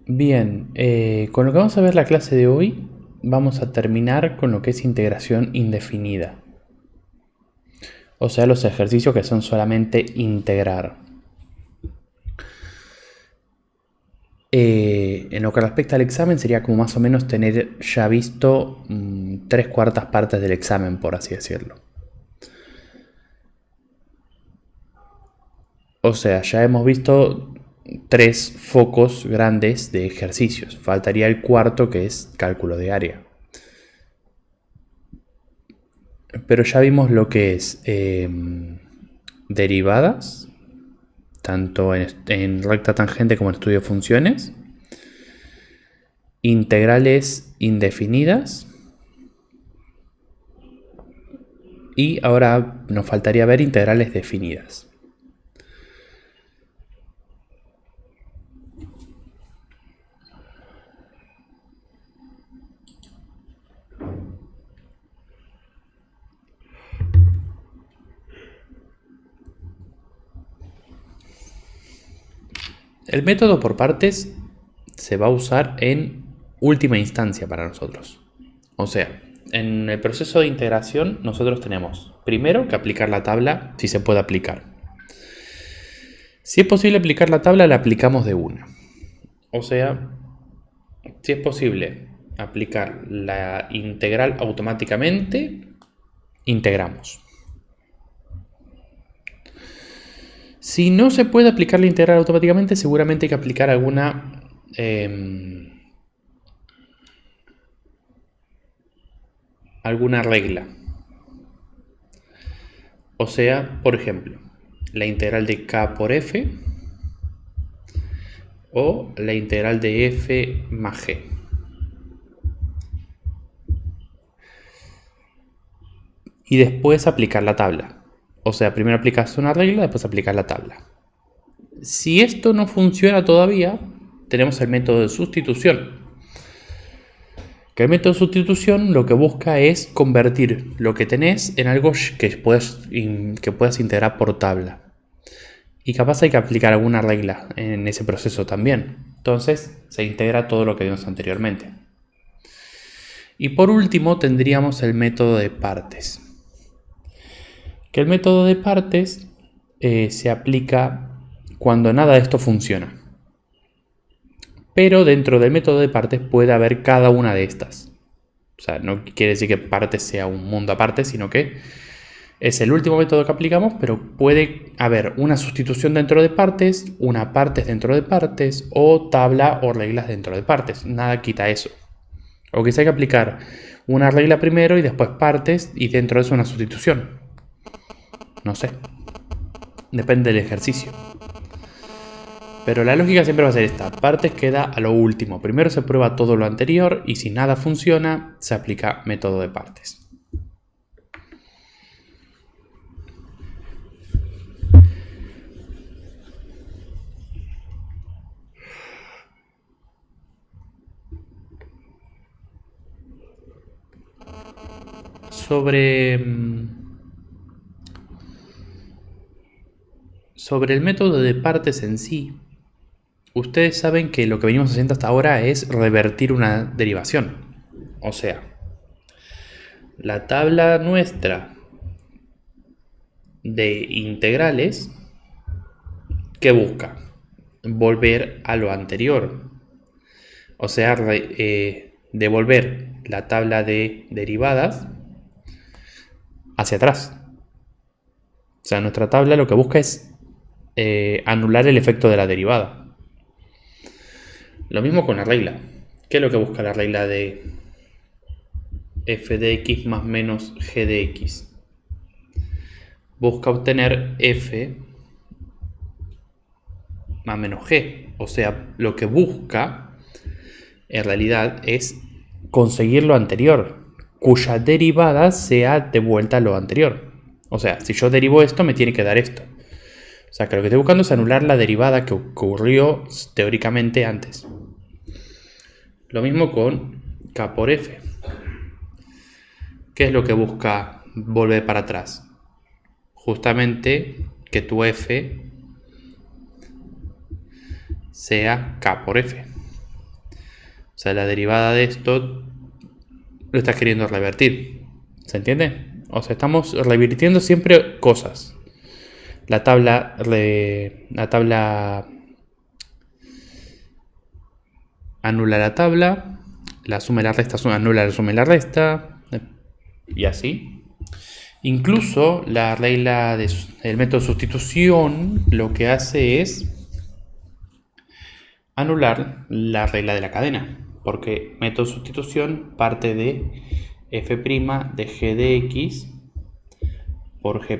Bien, con lo que vamos a ver la clase de hoy, vamos a terminar con lo que es integración indefinida. O sea, los ejercicios que son solamente integrar. En lo que respecta al examen, sería como más o menos tener ya visto 3/4 partes del examen, por así decirlo. O sea, ya hemos visto 3 focos grandes de ejercicios. Faltaría el cuarto, que es cálculo de área. Pero ya vimos lo que es derivadas, tanto en recta tangente como en estudio de funciones, integrales indefinidas, y ahora nos faltaría ver integrales definidas. El método por partes se va a usar en última instancia para nosotros. O sea, en el proceso de integración nosotros tenemos primero que aplicar la tabla si se puede aplicar. Si es posible aplicar la tabla, la aplicamos de una. O sea, si es posible aplicar la integral automáticamente, integramos. Si no se puede aplicar la integral automáticamente, seguramente hay que aplicar alguna regla. O sea, por ejemplo, la integral de k por f o la integral de f más g. Y después aplicar la tabla. O sea, primero aplicas una regla, después aplicas la tabla. Si esto no funciona todavía, tenemos el método de sustitución. Que el método de sustitución lo que busca es convertir lo que tenés en algo que puedas integrar por tabla. Y capaz hay que aplicar alguna regla en ese proceso también. Entonces se integra todo lo que vimos anteriormente. Y por último tendríamos el método de partes. Que el método de partes se aplica cuando nada de esto funciona. Pero dentro del método de partes puede haber cada una de estas. O sea, no quiere decir que partes sea un mundo aparte, sino que es el último método que aplicamos, pero puede haber una sustitución dentro de partes, una partes dentro de partes, o tabla o reglas dentro de partes. Nada quita eso. O quizá hay que aplicar una regla primero y después partes y dentro de eso una sustitución. No sé. Depende del ejercicio. Pero la lógica siempre va a ser esta. Partes queda a lo último. Primero se prueba todo lo anterior y si nada funciona, se aplica método de partes. Sobre el método de partes en sí, ustedes saben que lo que venimos haciendo hasta ahora es revertir una derivación. O sea, la tabla nuestra de integrales, ¿qué busca? Volver a lo anterior. O sea, devolver la tabla de derivadas hacia atrás. O sea, nuestra tabla lo que busca es anular el efecto de la derivada. Lo mismo con la regla. ¿Qué es lo que busca la regla de f de x más menos g de x? Busca obtener f más menos g. O sea, lo que busca en realidad es conseguir lo anterior, cuya derivada sea de vuelta a lo anterior. O sea, si yo derivo esto, me tiene que dar esto. O sea, que lo que estoy buscando es anular la derivada que ocurrió teóricamente antes. Lo mismo con k por f. ¿Qué es lo que busca volver para atrás? Justamente que tu f sea k por f. sea, la derivada de esto lo estás queriendo revertir. ¿Se entiende? O sea, estamos revirtiendo siempre cosas. La tabla anula la tabla, la suma y la resta anula la suma y la resta, y así. Incluso la regla del método de sustitución lo que hace es anular la regla de la cadena, porque método de sustitución parte de f' de g de x por g',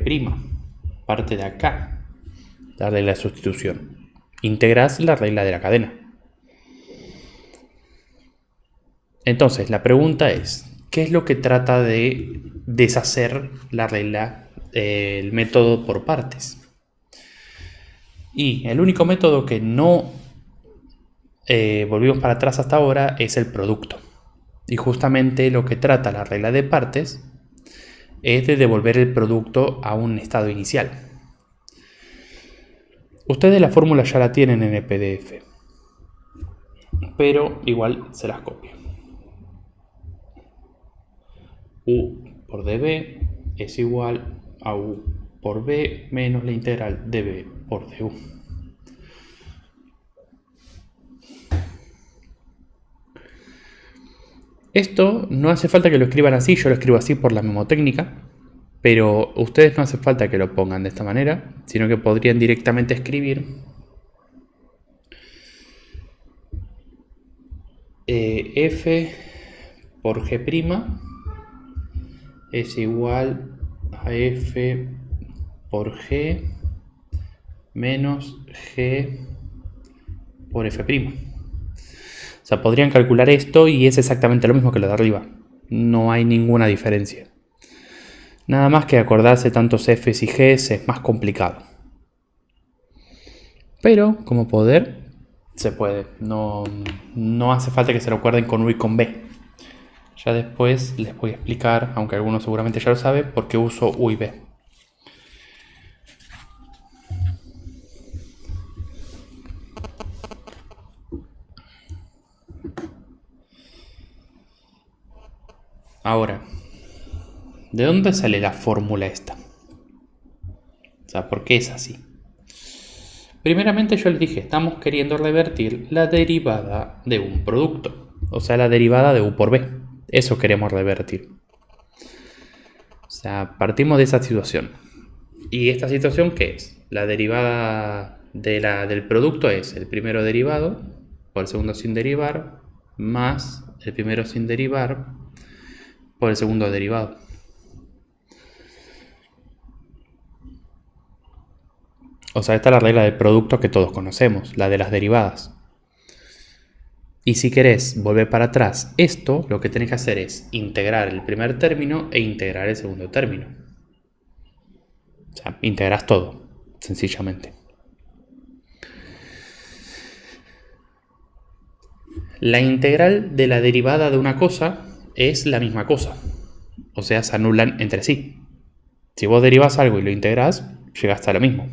parte de acá, la regla de sustitución. Integras la regla de la cadena. Entonces, la pregunta es, ¿qué es lo que trata de deshacer la regla, el método por partes? Y el único método que no volvimos para atrás hasta ahora es el producto. Y justamente lo que trata la regla de partes es de devolver el producto a un estado inicial. Ustedes la fórmula ya la tienen en el PDF, pero igual se las copio. U por dB es igual a U por B menos la integral de B por du. Esto no hace falta que lo escriban así, yo lo escribo así por la mnemotécnica, pero ustedes no hace falta que lo pongan de esta manera, sino que podrían directamente escribir f por g' es igual a f por g menos g por f'. O sea, podrían calcular esto y es exactamente lo mismo que lo de arriba. No hay ninguna diferencia. Nada más que acordarse tantos f's y g's es más complicado. Pero, como poder, se puede. No hace falta que se lo acuerden con U y con B. Ya después les voy a explicar, aunque algunos seguramente ya lo saben, por qué uso U y B. Ahora, ¿de dónde sale la fórmula esta? O sea, ¿por qué es así? Primeramente yo les dije, estamos queriendo revertir la derivada de un producto. O sea, la derivada de U por B. Eso queremos revertir. O sea, partimos de esa situación. ¿Y esta situación qué es? La derivada del producto es el primero derivado por el segundo sin derivar más el primero sin derivar por el segundo derivado. O sea, esta es la regla del producto que todos conocemos, la de las derivadas. Y si querés volver para atrás, esto lo que tenés que hacer es integrar el primer término e integrar el segundo término. O sea, integras todo, sencillamente. La integral de la derivada de una cosa es la misma cosa. O sea, se anulan entre sí. Si vos derivas algo y lo integrás, llegaste a lo mismo.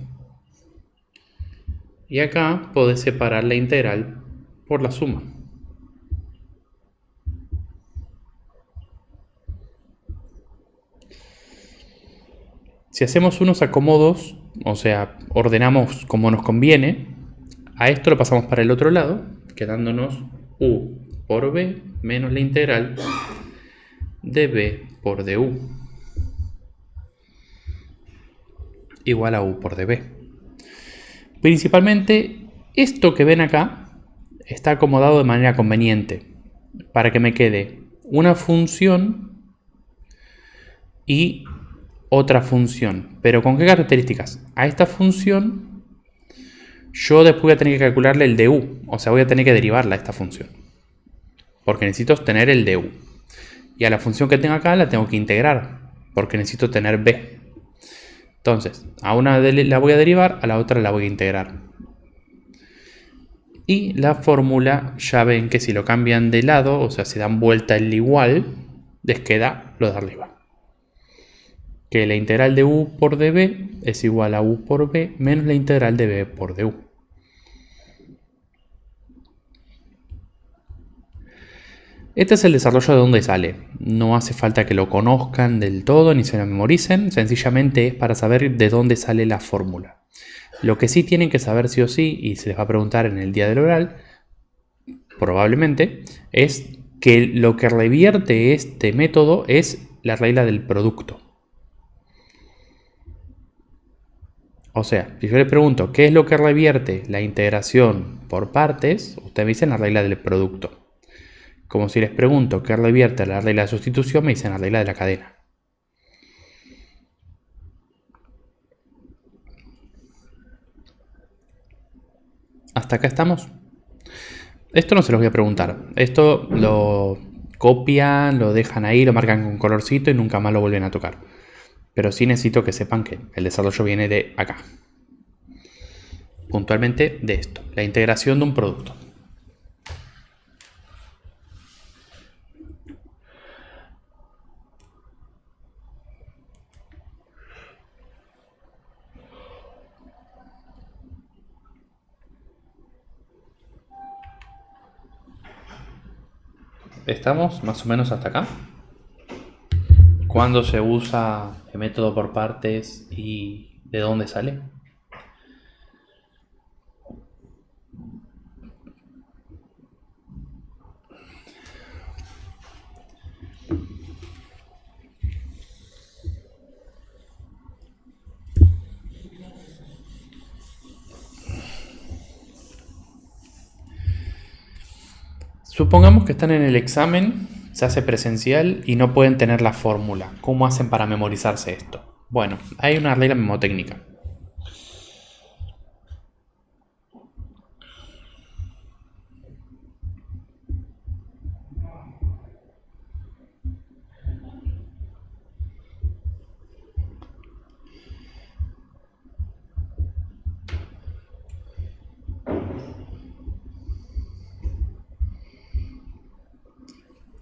Y acá podés separar la integral por la suma. Si hacemos unos acomodos, o sea, ordenamos como nos conviene, a esto lo pasamos para el otro lado, quedándonos U por B menos la integral de B por du igual a U por dB. Principalmente, esto que ven acá está acomodado de manera conveniente para que me quede una función y otra función. ¿Pero con qué características? A esta función yo después voy a tener que calcularle el du, o sea, voy a tener que derivarla a esta función, porque necesito tener el du. Y a la función que tengo acá la tengo que integrar, porque necesito tener b. Entonces, a una la voy a derivar, a la otra la voy a integrar. Y la fórmula, ya ven que si lo cambian de lado, o sea, si dan vuelta el igual, les queda lo de arriba. Que la integral de U por dB es igual a U por B menos la integral de B por du. Este es el desarrollo de dónde sale. No hace falta que lo conozcan del todo ni se lo memoricen, sencillamente es para saber de dónde sale la fórmula. Lo que sí tienen que saber sí o sí, y se les va a preguntar en el día del oral, probablemente, es que lo que revierte este método es la regla del producto. O sea, si yo le pregunto qué es lo que revierte la integración por partes, ustedes me dicen la regla del producto. Como si les pregunto qué revierte la regla de sustitución, me dicen la regla de la cadena. ¿Hasta acá estamos? Esto no se los voy a preguntar. Esto lo copian, lo dejan ahí, lo marcan con colorcito y nunca más lo vuelven a tocar. Pero sí necesito que sepan que el desarrollo viene de acá. Puntualmente de esto, la integración de un producto. ¿Estamos más o menos hasta acá? ¿Cuándo se usa el método por partes y de dónde sale? Supongamos que están en el examen, se hace presencial y no pueden tener la fórmula. ¿Cómo hacen para memorizarse esto? Bueno, hay una regla memotécnica.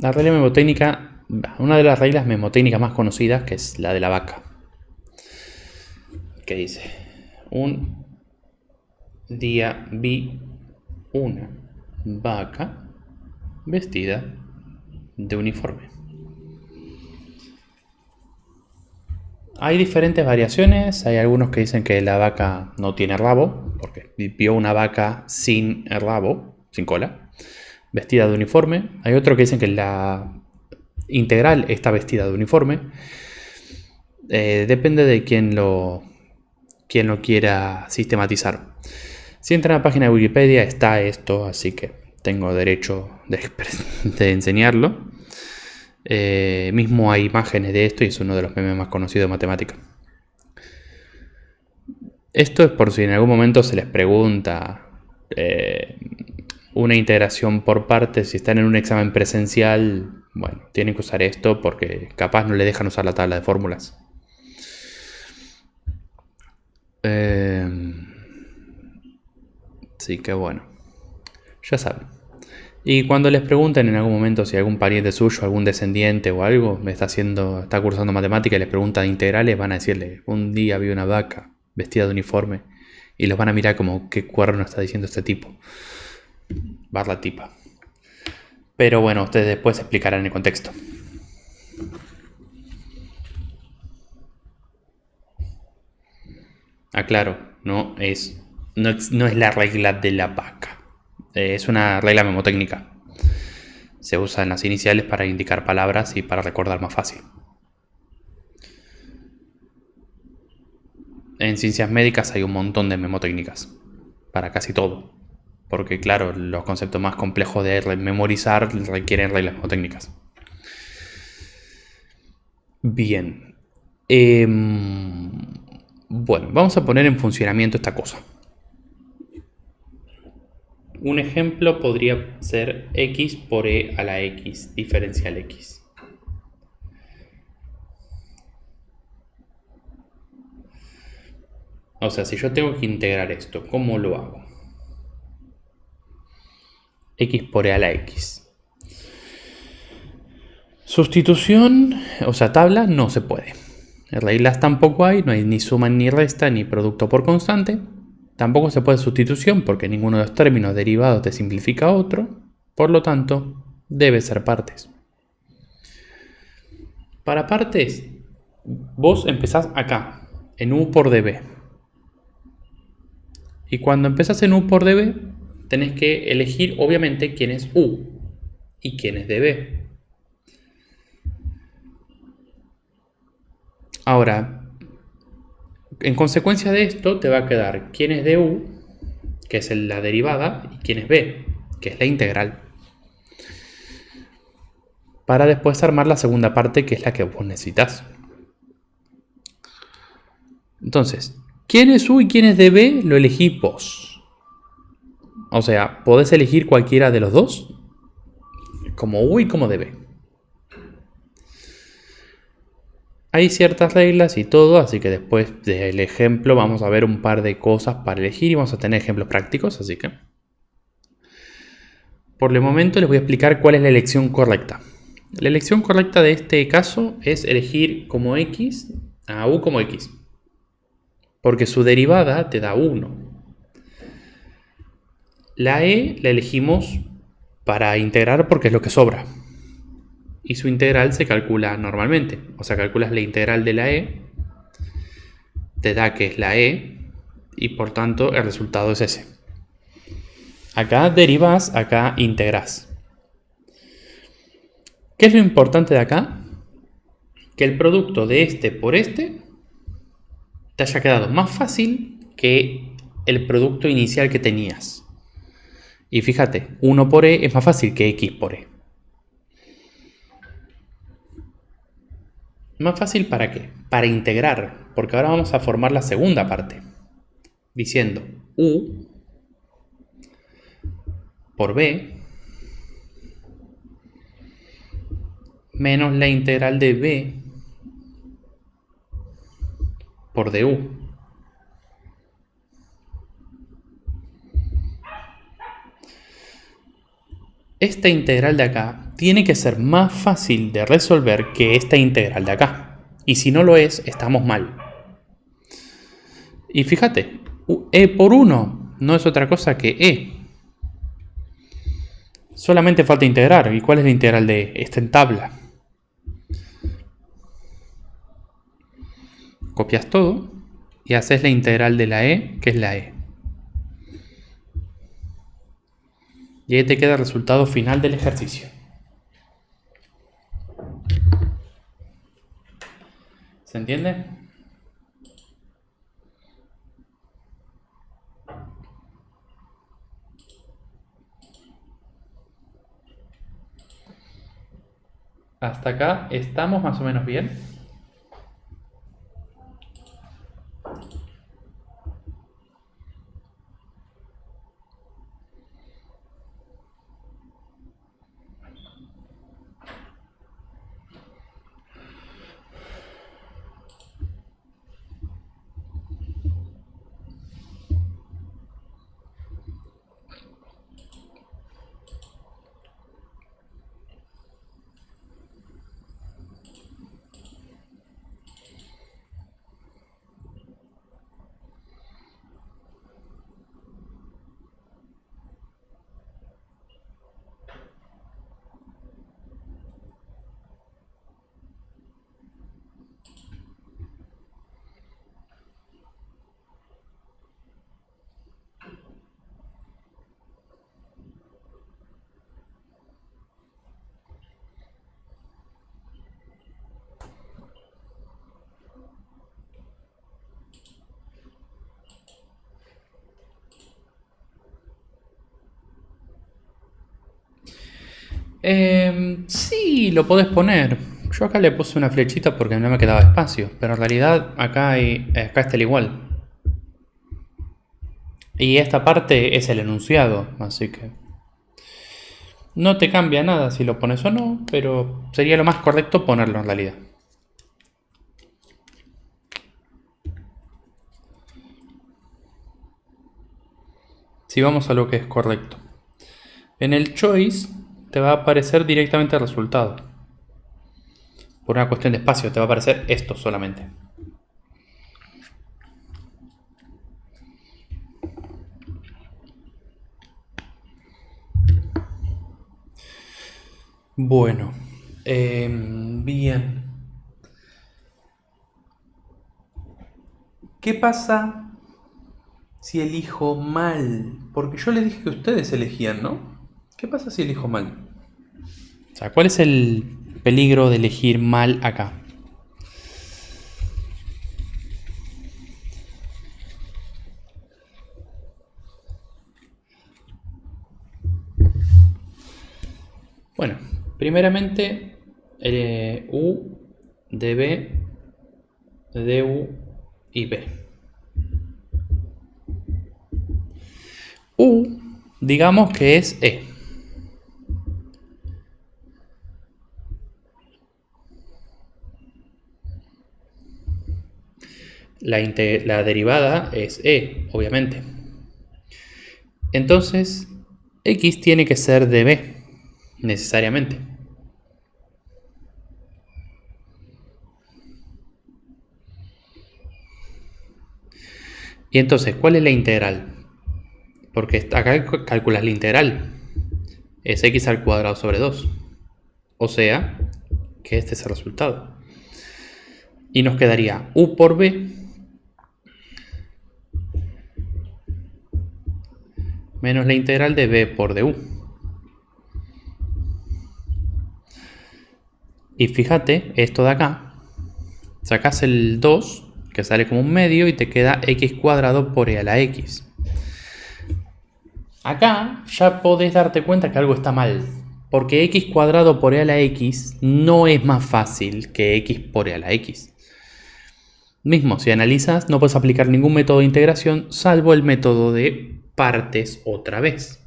La regla memotécnica, una de las reglas memotécnicas más conocidas, que es la de la vaca. Que dice, un día vi una vaca vestida de uniforme. Hay diferentes variaciones, hay algunos que dicen que la vaca no tiene rabo, porque vio una vaca sin rabo, sin cola, vestida de uniforme. Hay otros que dicen que la integral está vestida de uniforme. Depende de quién lo quiera sistematizar. Si entran a la página de Wikipedia está esto, así que tengo derecho de enseñarlo. Mismo hay imágenes de esto y es uno de los memes más conocidos de matemática. Esto es por si en algún momento se les pregunta una integración por partes. Si están en un examen presencial, bueno, tienen que usar esto porque capaz no le dejan usar la tabla de fórmulas. Así que bueno, ya saben. Y cuando les pregunten en algún momento si algún pariente suyo, algún descendiente o algo está cursando matemática y les preguntan integrales, van a decirle, un día vi una vaca vestida de uniforme, y los van a mirar como, ¿qué cuerno está diciendo este tipo? Barra tipa. Pero bueno, ustedes después explicarán el contexto. Aclaro, no es la regla de la vaca. Es una regla memotécnica. Se usa en las iniciales para indicar palabras y para recordar más fácil. En ciencias médicas hay un montón de memotécnicas. Para casi todo. Porque claro, los conceptos más complejos de memorizar requieren reglas memotécnicas. Bien. Bueno, vamos a poner en funcionamiento esta cosa. Un ejemplo podría ser x por e a la x, diferencial x. O sea, si yo tengo que integrar esto, ¿cómo lo hago? X por e a la x. Sustitución, o sea, tabla, no se puede. Reglas tampoco hay, no hay ni suma ni resta ni producto por constante. Tampoco se puede sustitución porque ninguno de los términos derivados te simplifica otro. Por lo tanto, debe ser partes. Para partes, vos empezás acá, en U por dB. Y cuando empezás en U por dB, tenés que elegir obviamente quién es U y quién es dB. Ahora, en consecuencia de esto, te va a quedar quién es du, que es la derivada, y quién es b, que es la integral. Para después armar la segunda parte, que es la que vos necesitas. Entonces, quién es u y quién es db lo elegís vos. O sea, podés elegir cualquiera de los dos, como u y como db. Hay ciertas reglas y todo, así que después del ejemplo vamos a ver un par de cosas para elegir y vamos a tener ejemplos prácticos, así que por el momento les voy a explicar cuál es la elección correcta. La elección correcta de este caso es elegir como x a u como x, porque su derivada te da 1. La e la elegimos para integrar porque es lo que sobra. Y su integral se calcula normalmente. O sea, calculas la integral de la e, te da que es la e, y por tanto el resultado es ese. Acá derivas, acá integras. ¿Qué es lo importante de acá? Que el producto de este por este te haya quedado más fácil que el producto inicial que tenías. Y fíjate, 1 por e es más fácil que x por e. ¿Más fácil para qué? Para integrar, porque ahora vamos a formar la segunda parte, diciendo u por b menos la integral de b por du. Esta integral de acá tiene que ser más fácil de resolver que esta integral de acá. Y si no lo es, estamos mal. Y fíjate, e por 1 no es otra cosa que e. Solamente falta integrar. ¿Y cuál es la integral de e? Está en tabla. Copias todo y haces la integral de la e, que es la e. Y ahí te queda el resultado final del ejercicio. ¿Se entiende? Hasta acá estamos más o menos bien. Sí, lo podés poner. Yo acá le puse una flechita porque no me quedaba espacio, pero en realidad acá está el igual. Y esta parte es el enunciado, así que no te cambia nada si lo pones o no, pero sería lo más correcto ponerlo en realidad. Si vamos a lo que es correcto. En el choice te va a aparecer directamente el resultado. Por una cuestión de espacio te va a aparecer esto solamente. Bueno, bien. ¿Qué pasa si elijo mal? Porque yo les dije que ustedes elegían, ¿no? ¿Qué pasa si elijo mal? O sea, ¿cuál es el peligro de elegir mal acá? Bueno, primeramente, U, dB, du y B. U, digamos que es E. La derivada es E, obviamente. Entonces, X tiene que ser dB, necesariamente. Y entonces, ¿cuál es la integral? Porque acá calculas la integral. Es x al cuadrado sobre 2. O sea, que este es el resultado. Y nos quedaría u por b menos la integral de b por du. Y fíjate, esto de acá, sacas el 2, que sale como un medio, y te queda x cuadrado por e a la x. Acá ya podés darte cuenta que algo está mal, porque x cuadrado por e a la x no es más fácil que x por e a la x. Mismo, si analizas, no puedes aplicar ningún método de integración salvo el método de partes otra vez.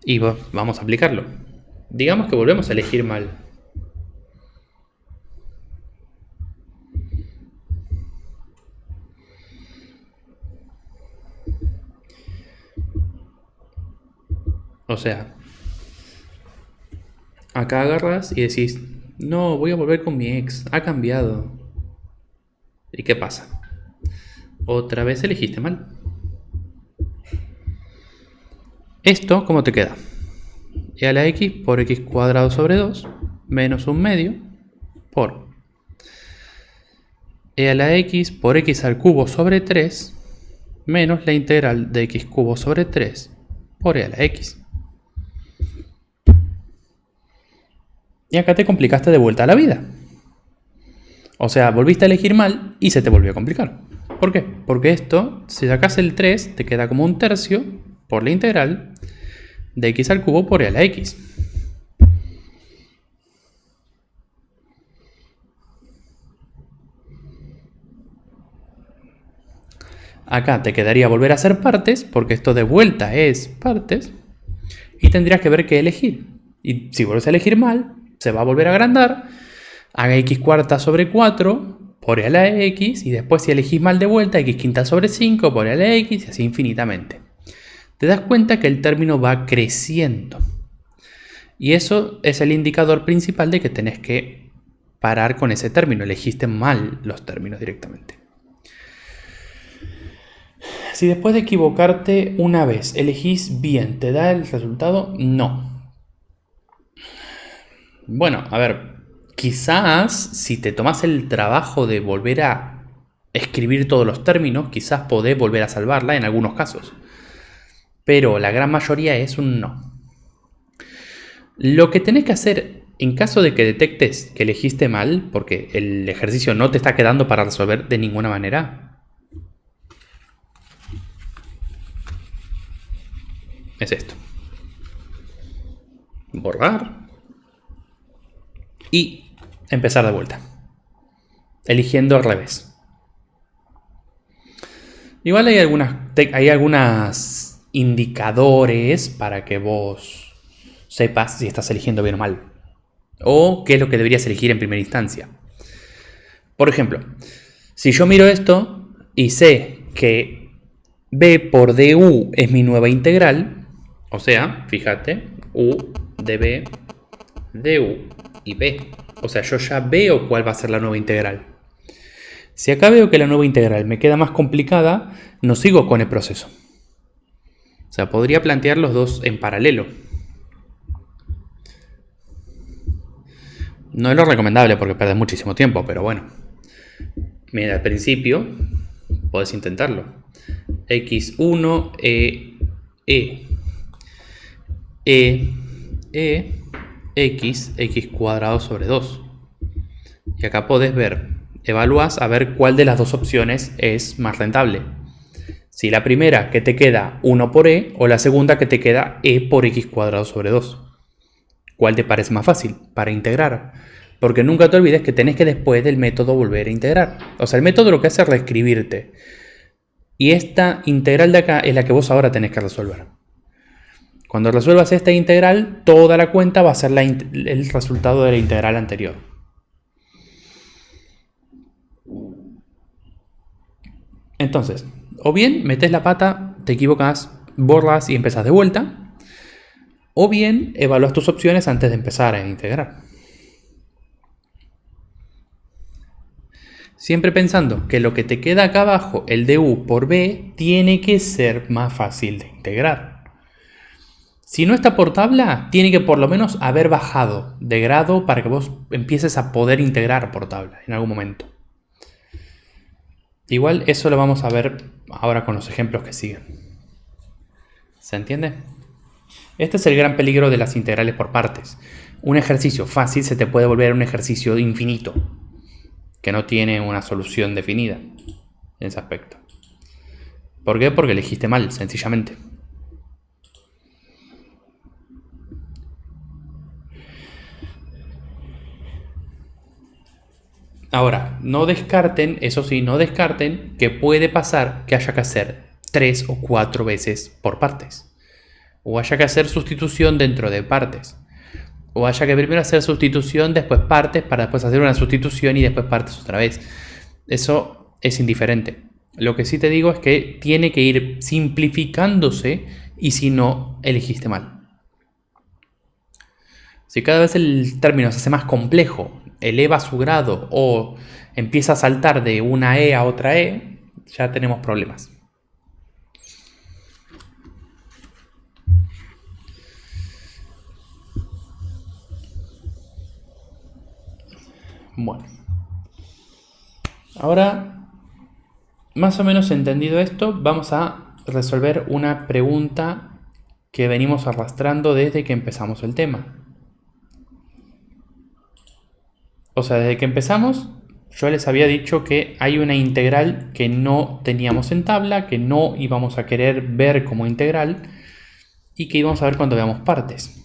Y vamos a aplicarlo. Digamos que volvemos a elegir mal. O sea, acá agarras y decís, no, voy a volver con mi ex, ha cambiado. ¿Y qué pasa? Otra vez elegiste mal. ¿Esto cómo te queda? E a la x por x cuadrado sobre 2 menos un medio por e a la x por x al cubo sobre 3 menos la integral de x cubo sobre 3 por e a la x. Y acá te complicaste de vuelta a la vida. O sea, volviste a elegir mal y se te volvió a complicar. ¿Por qué? Porque esto, si sacas el 3, te queda como un tercio por la integral de x al cubo por e a la x. Acá te quedaría volver a hacer partes, porque esto de vuelta es partes, y tendrías que ver qué elegir. Y si vuelves a elegir mal, se va a volver a agrandar, haga x cuarta sobre 4 por e a la x, y después si elegís mal de vuelta, x quinta sobre 5 por e a la x, y así infinitamente. Te das cuenta que el término va creciendo. Y eso es el indicador principal de que tenés que parar con ese término. Elegiste mal los términos directamente. Si después de equivocarte una vez elegís bien, ¿te da el resultado? No. Bueno, a ver, quizás si te tomas el trabajo de volver a escribir todos los términos, quizás podés volver a salvarla en algunos casos. Pero la gran mayoría es un no. Lo que tenés que hacer en caso de que detectes que elegiste mal, porque el ejercicio no te está quedando para resolver de ninguna manera, es esto. Borrar y empezar de vuelta, eligiendo al revés. Igual hay algunos indicadores para que vos sepas si estás eligiendo bien o mal, o qué es lo que deberías elegir en primera instancia. Por ejemplo, si yo miro esto y sé que b por du es mi nueva integral, o sea, fíjate, u de b, du y b. O sea, yo ya veo cuál va a ser la nueva integral. Si acá veo que la nueva integral me queda más complicada, no sigo con el proceso. O sea, podría plantear los dos en paralelo. No es lo recomendable porque pierdes muchísimo tiempo, pero bueno. Mira, al principio puedes intentarlo. x1 x cuadrado sobre 2. Y acá podés ver, evalúas a ver cuál de las dos opciones es más rentable. Si la primera que te queda 1 por o la segunda que te queda por x cuadrado sobre 2. ¿Cuál te parece más fácil para integrar? Porque nunca te olvides que tenés que después del método volver a integrar. O sea, el método lo que hace es reescribirte. Y esta integral de acá es la que vos ahora tenés que resolver. Cuando resuelvas esta integral, toda la cuenta va a ser el resultado de la integral anterior. Entonces, o bien metes la pata, te equivocas, borras y empezás de vuelta, o bien evalúas tus opciones antes de empezar a integrar. Siempre pensando que lo que te queda acá abajo, el du por b, tiene que ser más fácil de integrar. Si no está por tabla, tiene que por lo menos haber bajado de grado para que vos empieces a poder integrar por tabla en algún momento. Igual eso lo vamos a ver ahora con los ejemplos que siguen. ¿Se entiende? Este es el gran peligro de las integrales por partes. Un ejercicio fácil se te puede volver un ejercicio infinito, que no tiene una solución definida en ese aspecto. ¿Por qué? Porque elegiste mal, sencillamente. Ahora, no descarten, eso sí, no descarten que puede pasar que haya que hacer 3 o 4 veces por partes. O haya que hacer sustitución dentro de partes. O haya que primero hacer sustitución, después partes, para después hacer una sustitución y después partes otra vez. Eso es indiferente. Lo que sí te digo es que tiene que ir simplificándose y si no, elegiste mal. Si cada vez el término se hace más complejo, eleva su grado o empieza a saltar de una a otra ya tenemos problemas. Bueno, ahora, más o menos entendido esto, vamos a resolver una pregunta que venimos arrastrando desde que empezamos el tema. O sea, desde que empezamos, yo les había dicho que hay una integral que no teníamos en tabla, que no íbamos a querer ver como integral y que íbamos a ver cuando veamos partes.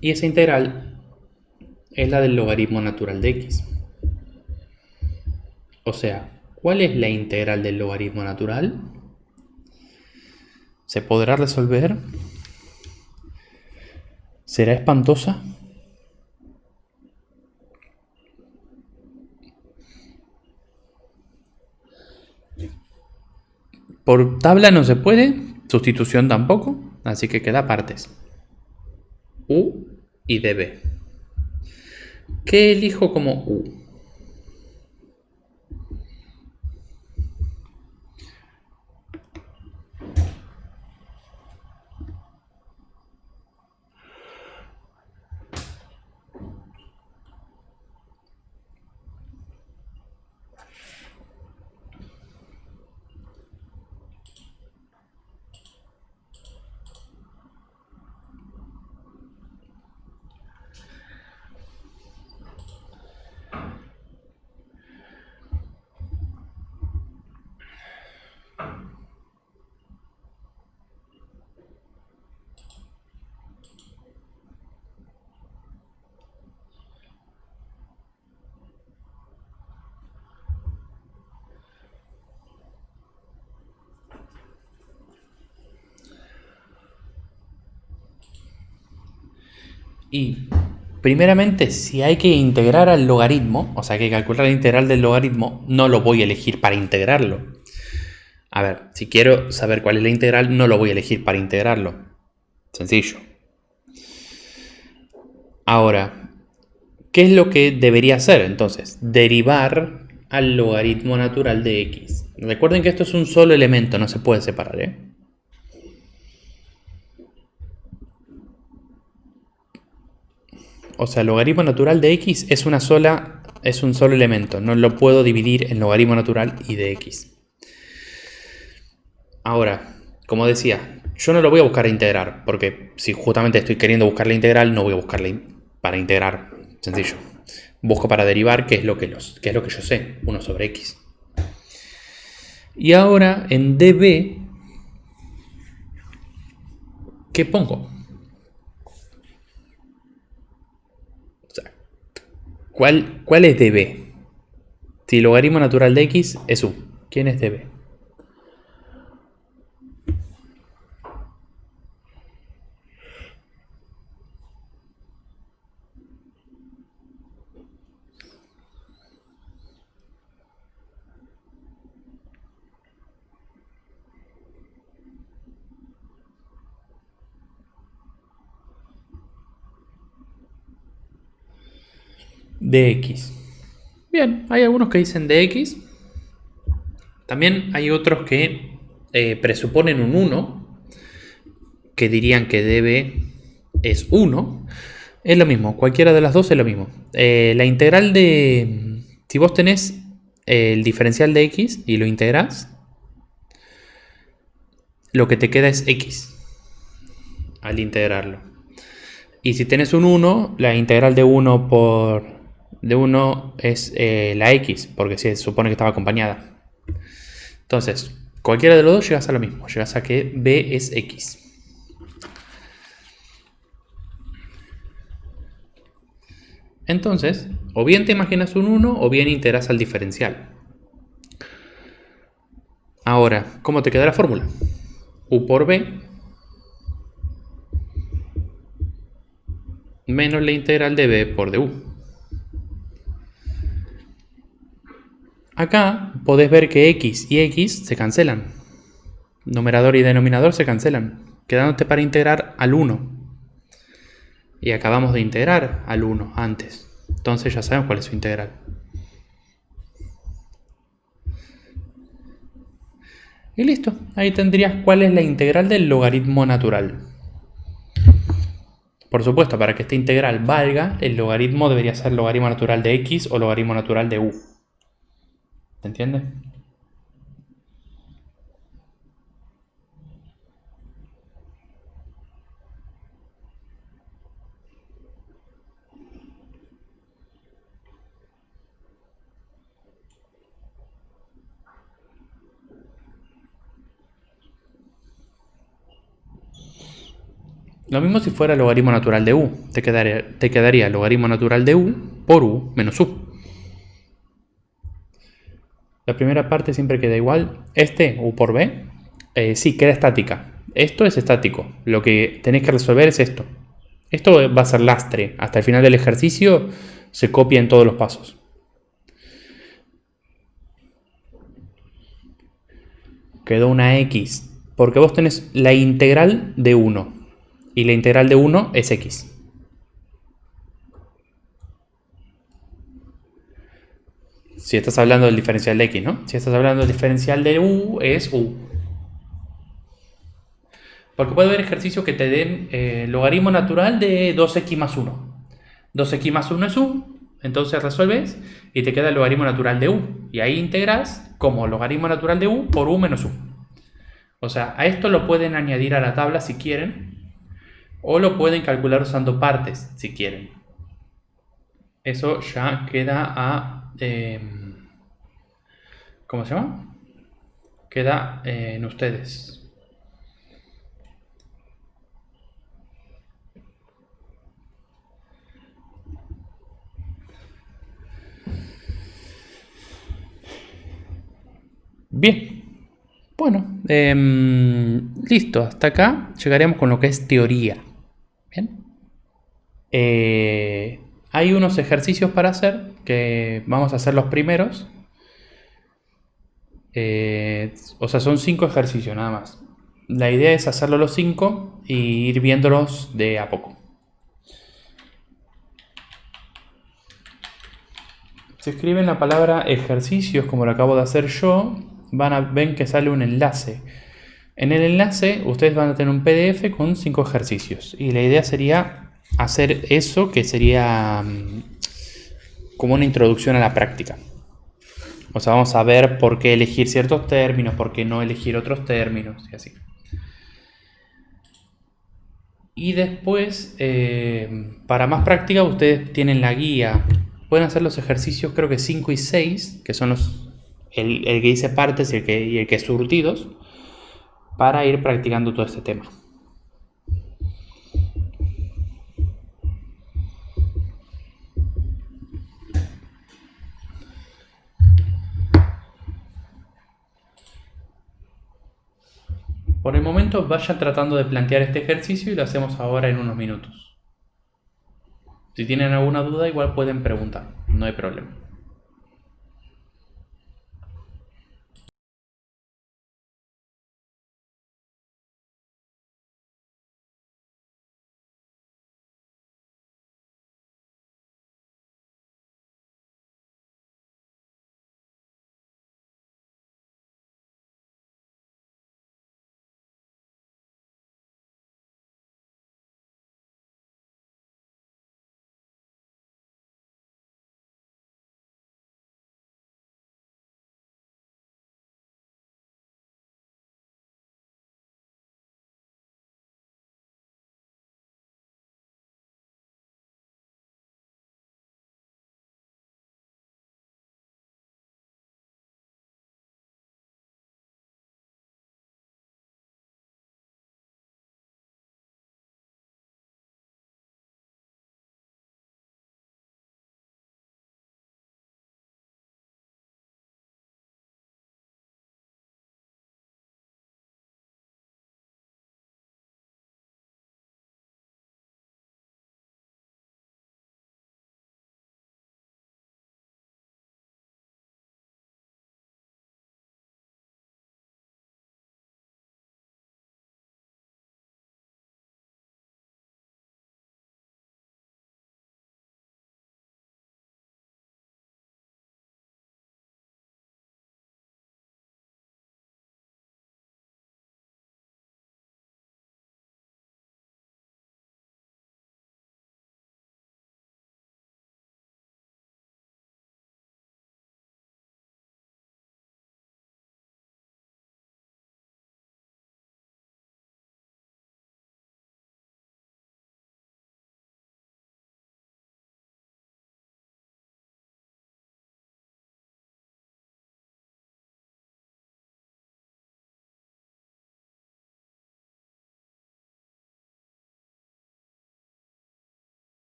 Y esa integral es la del logaritmo natural de x. O sea, ¿cuál es la integral del logaritmo natural? ¿Se podrá resolver? ¿Será espantosa? Por tabla no se puede, sustitución tampoco, así que queda partes. U y db. ¿Qué elijo como U? Y primeramente, si hay que integrar al logaritmo, o sea, hay que calcular la integral del logaritmo, no lo voy a elegir para integrarlo. A ver, si quiero saber cuál es la integral, no lo voy a elegir para integrarlo. Sencillo. Ahora, ¿qué es lo que debería hacer entonces? Derivar al logaritmo natural de x. Recuerden que esto es un solo elemento, no se puede separar, ¿eh? O sea, el logaritmo natural de x es un solo elemento. No lo puedo dividir en logaritmo natural y de x. Ahora, como decía, yo no lo voy a buscar a integrar, porque si justamente estoy queriendo buscar la integral, no voy a buscarla para integrar. Sencillo. Busco para derivar, que es lo que yo sé, 1 sobre x. Y ahora en db, ¿qué pongo? O sea, ¿cuál es db? Si el logaritmo natural de x es u, ¿quién es db? Dx. Bien, hay algunos que dicen dx. También hay otros que presuponen un 1, que dirían que db es 1. Es lo mismo, cualquiera de las dos es lo mismo. La integral de... Si vos tenés el diferencial de x y lo integrás, lo que te queda es x al integrarlo. Y si tenés un 1, la integral de 1 es la x, porque se supone que estaba acompañada. Entonces, cualquiera de los dos llegas a lo mismo, llegas a que b es x. Entonces, o bien te imaginas un 1 o bien integras al diferencial. Ahora, ¿cómo te queda la fórmula? U por b menos la integral de b por du. Acá podés ver que x y x se cancelan. Numerador y denominador se cancelan, quedándote para integrar al 1. Y acabamos de integrar al 1 antes. Entonces ya sabemos cuál es su integral. Y listo, ahí tendrías cuál es la integral del logaritmo natural. Por supuesto, para que esta integral valga, el logaritmo debería ser logaritmo natural de x o logaritmo natural de u. ¿Se entiende? Lo mismo si fuera logaritmo natural de u. Te quedaría logaritmo natural de u por u menos u. La primera parte siempre queda igual. U por b, sí, queda estática. Esto es estático. Lo que tenéis que resolver es esto. Esto va a ser lastre. Hasta el final del ejercicio se copia en todos los pasos. Quedó una x. Porque vos tenés la integral de 1. Y la integral de 1 es x. Si estás hablando del diferencial de x, ¿no? Si estás hablando del diferencial de u, es u. Porque puede haber ejercicios que te den logaritmo natural de 2x más 1. 2x más 1 es u, entonces resuelves y te queda el logaritmo natural de u. Y ahí integras como logaritmo natural de u por u menos u. O sea, a esto lo pueden añadir a la tabla si quieren, o lo pueden calcular usando partes si quieren. Eso ya queda a... ¿cómo se llama? Queda en ustedes. Bien. Bueno, listo. Hasta acá llegaríamos con lo que es teoría. Bien. Hay unos ejercicios para hacer que vamos a hacer los primeros. O sea, son 5 ejercicios nada más. La idea es hacerlo los 5 y ir viéndolos de a poco. Si escriben la palabra ejercicios como lo acabo de hacer yo, ven que sale un enlace. En el enlace ustedes van a tener un PDF con 5 ejercicios. Y la idea sería hacer eso que sería como una introducción a la práctica. O sea, vamos a ver por qué elegir ciertos términos, por qué no elegir otros términos y así. Y después, para más práctica, ustedes tienen la guía. Pueden hacer los ejercicios, creo que 5 y 6, que son el que dice partes y el que es surtidos, para ir practicando todo este tema. Por el momento vayan tratando de plantear este ejercicio y lo hacemos ahora en unos minutos. Si tienen alguna duda, igual pueden preguntar, no hay problema.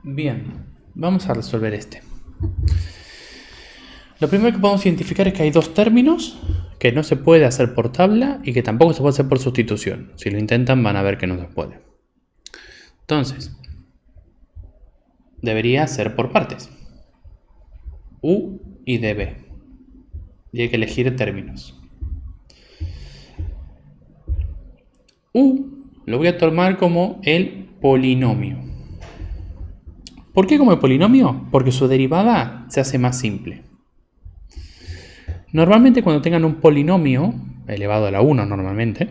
Bien, vamos a resolver este. Lo primero que podemos identificar es que hay dos términos que no se puede hacer por tabla y que tampoco se puede hacer por sustitución. Si lo intentan van a ver que no se puede. Entonces, debería ser por partes. U y db. Y hay que elegir términos. U lo voy a tomar como el polinomio. ¿Por qué como el polinomio? Porque su derivada se hace más simple. Normalmente cuando tengan un polinomio, elevado a la 1 normalmente,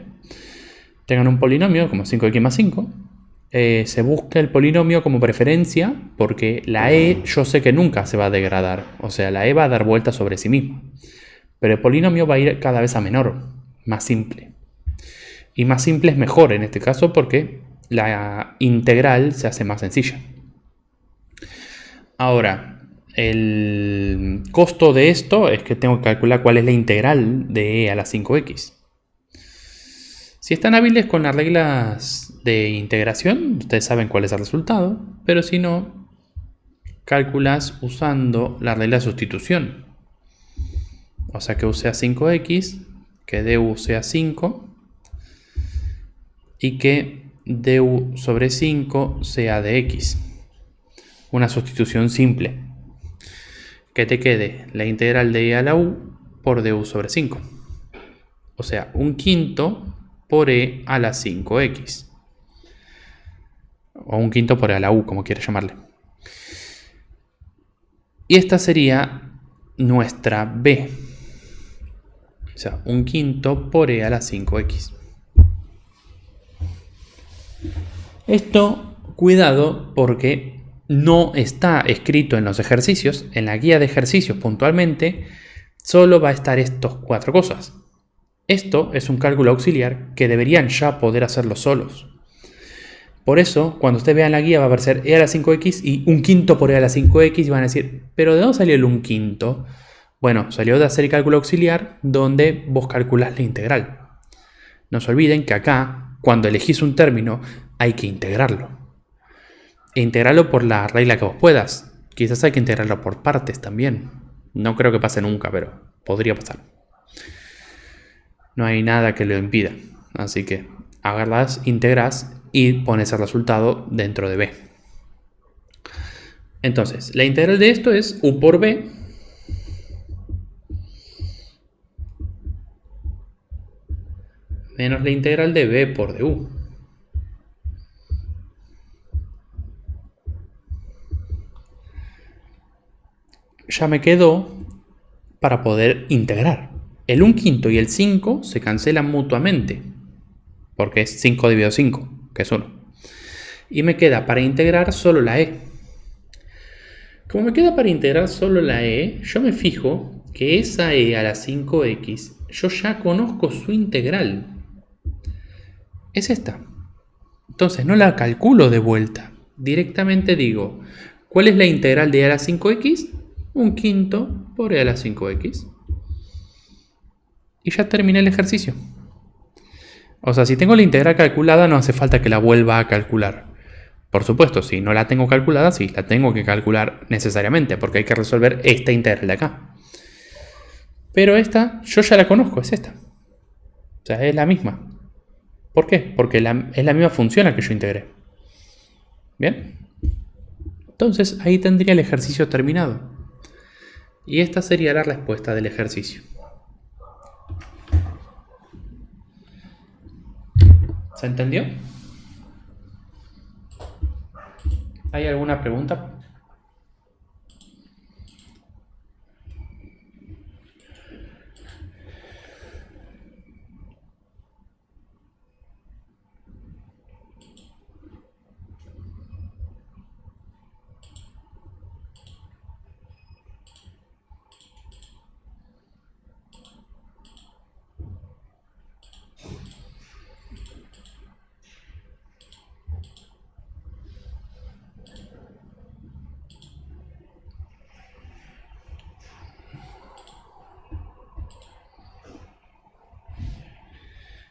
tengan un polinomio como 5x más 5, se busca el polinomio como preferencia porque la e yo sé que nunca se va a degradar. O sea, la e va a dar vuelta sobre sí misma. Pero el polinomio va a ir cada vez a menor, más simple. Y más simple es mejor en este caso porque la integral se hace más sencilla. Ahora, el costo de esto es que tengo que calcular cuál es la integral de e a la 5x. Si están hábiles con las reglas de integración, ustedes saben cuál es el resultado, pero si no, calculas usando la regla de sustitución. O sea que u sea 5x, que du sea 5 y que du sobre 5 sea de x. Una sustitución simple. Que te quede la integral de e a la u por du sobre 5. O sea, 1/5 por e a la 5x. O 1/5 por e a la u, como quieras llamarle. Y esta sería nuestra b. O sea, 1/5 por e a la 5x. Esto, cuidado, porque no está escrito en los ejercicios. En la guía de ejercicios puntualmente, solo va a estar estas 4 cosas. Esto es un cálculo auxiliar que deberían ya poder hacerlo solos. Por eso, cuando ustedes vean la guía va a aparecer e a la 5x y 1/5 por e a la 5x y van a decir, ¿pero de dónde salió el 1/5? Bueno, salió de hacer el cálculo auxiliar donde vos calculás la integral. No se olviden que acá, cuando elegís un término, hay que integrarlo. E integrarlo por la regla que vos puedas. Quizás hay que integrarlo por partes también. No creo que pase nunca, pero podría pasar. No hay nada que lo impida. Así que agarrás, integras y pones el resultado dentro de b. Entonces, la integral de esto es u por b menos la integral de b por du. Ya me quedó para poder integrar. El 1/5 y el 5 se cancelan mutuamente, porque es 5 dividido 5, que es 1. Y me queda para integrar solo la e. Como me queda para integrar solo la e, yo me fijo que esa e a la 5x, yo ya conozco su integral. Es esta. Entonces no la calculo de vuelta. Directamente digo, ¿cuál es la integral de e a la 5x? 1/5 por e a la 5x. Y ya terminé el ejercicio. O sea, si tengo la integral calculada no hace falta que la vuelva a calcular. Por supuesto, si no la tengo calculada, sí, la tengo que calcular necesariamente, porque hay que resolver esta integral de acá. Pero esta, yo ya la conozco, es esta. O sea, es la misma. ¿Por qué? Porque es la misma función a la que yo integré. ¿Bien? Entonces, ahí tendría el ejercicio terminado. Y esta sería la respuesta del ejercicio. ¿Se entendió? ¿Hay alguna pregunta?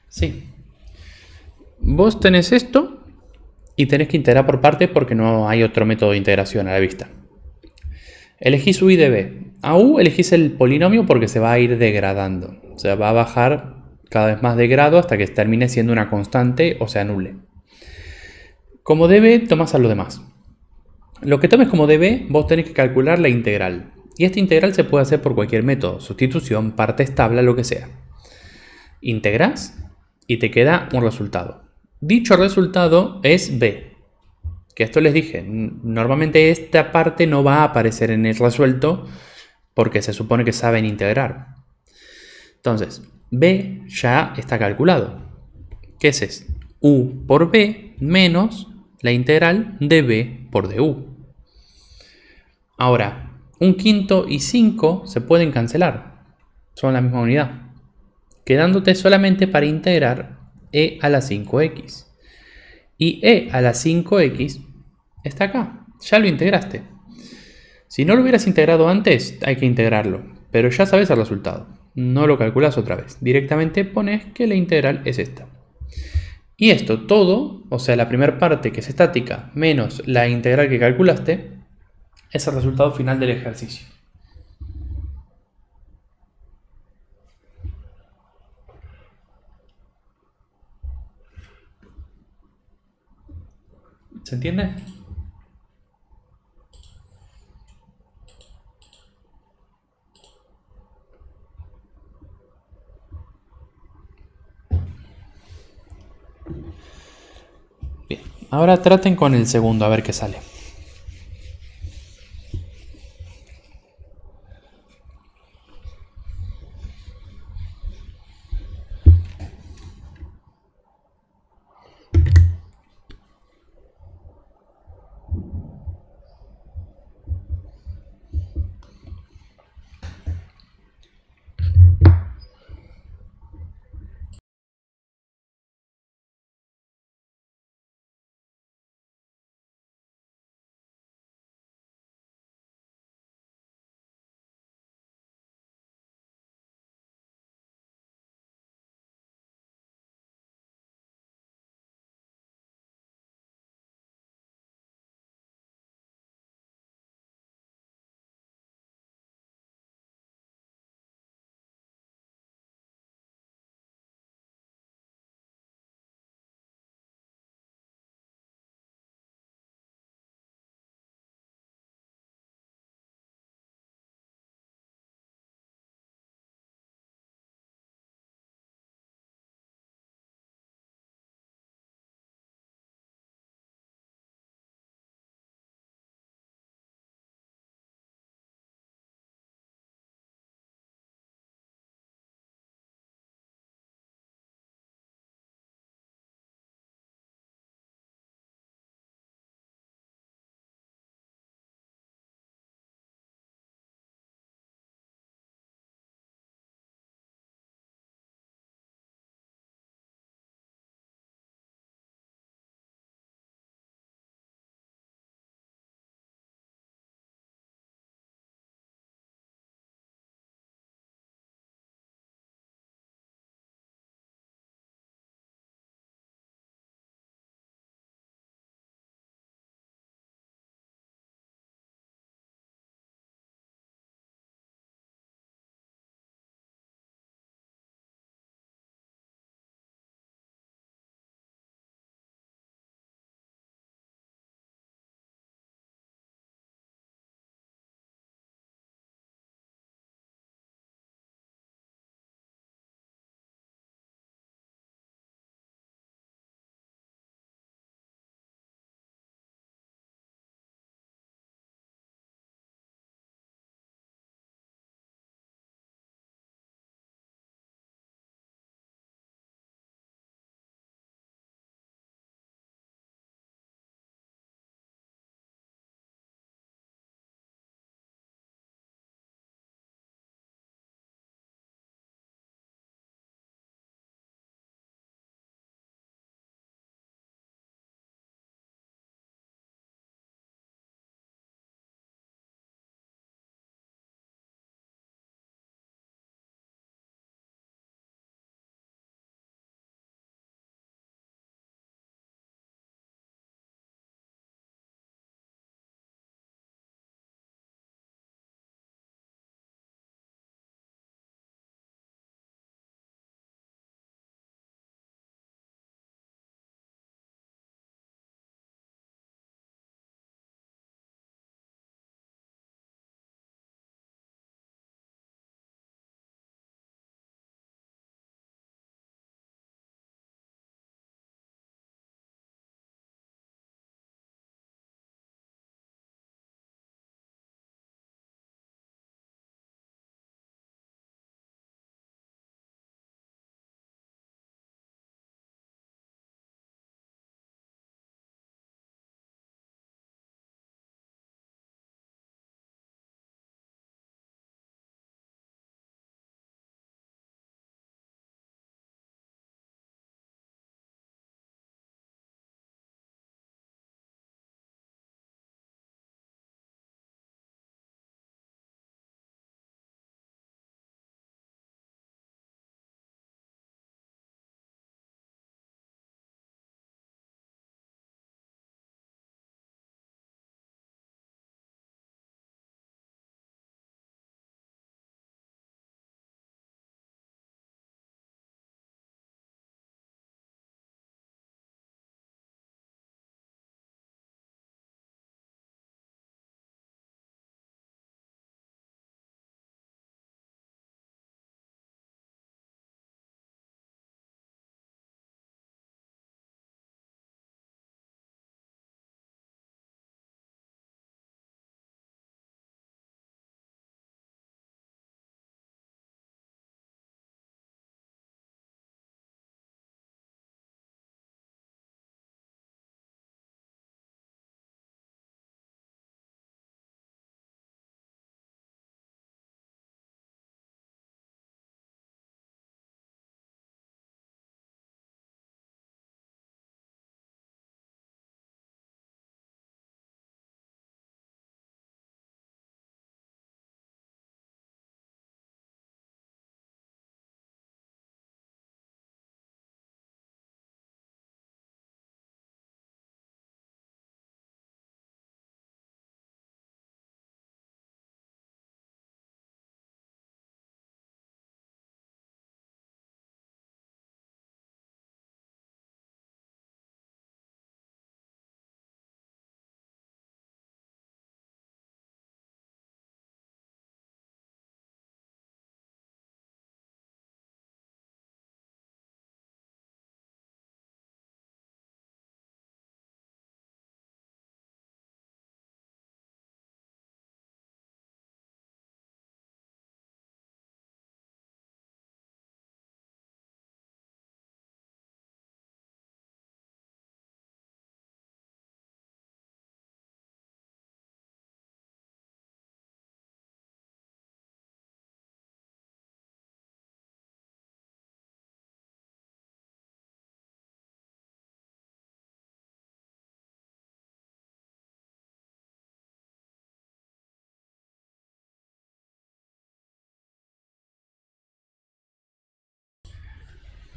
Sí. Vos tenés esto y tenés que integrar por partes porque no hay otro método de integración a la vista. Elegís u y de b. A u elegís el polinomio porque se va a ir degradando. O sea, va a bajar cada vez más de grado hasta que termine siendo una constante o se anule. Como db, tomas a lo demás. Lo que tomes como db, vos tenés que calcular la integral. Y esta integral se puede hacer por cualquier método, sustitución, partes, tabla, lo que sea. Integrás y te queda un resultado. Dicho resultado es b. Que esto les dije, normalmente esta parte no va a aparecer en el resuelto porque se supone que saben integrar. Entonces, b ya está calculado. ¿Qué es esto? U por b menos la integral de b por du. Ahora, un quinto y 5 se pueden cancelar. Son la misma unidad. Quedándote solamente para integrar e a la 5x. Y e a la 5x está acá. Ya lo integraste. Si no lo hubieras integrado antes, hay que integrarlo. Pero ya sabes el resultado. No lo calculas otra vez. Directamente pones que la integral es esta. Y esto todo, o sea, la primera parte que es estática menos la integral que calculaste, es el resultado final del ejercicio. ¿Se entiende? Bien, ahora traten con el segundo a ver qué sale.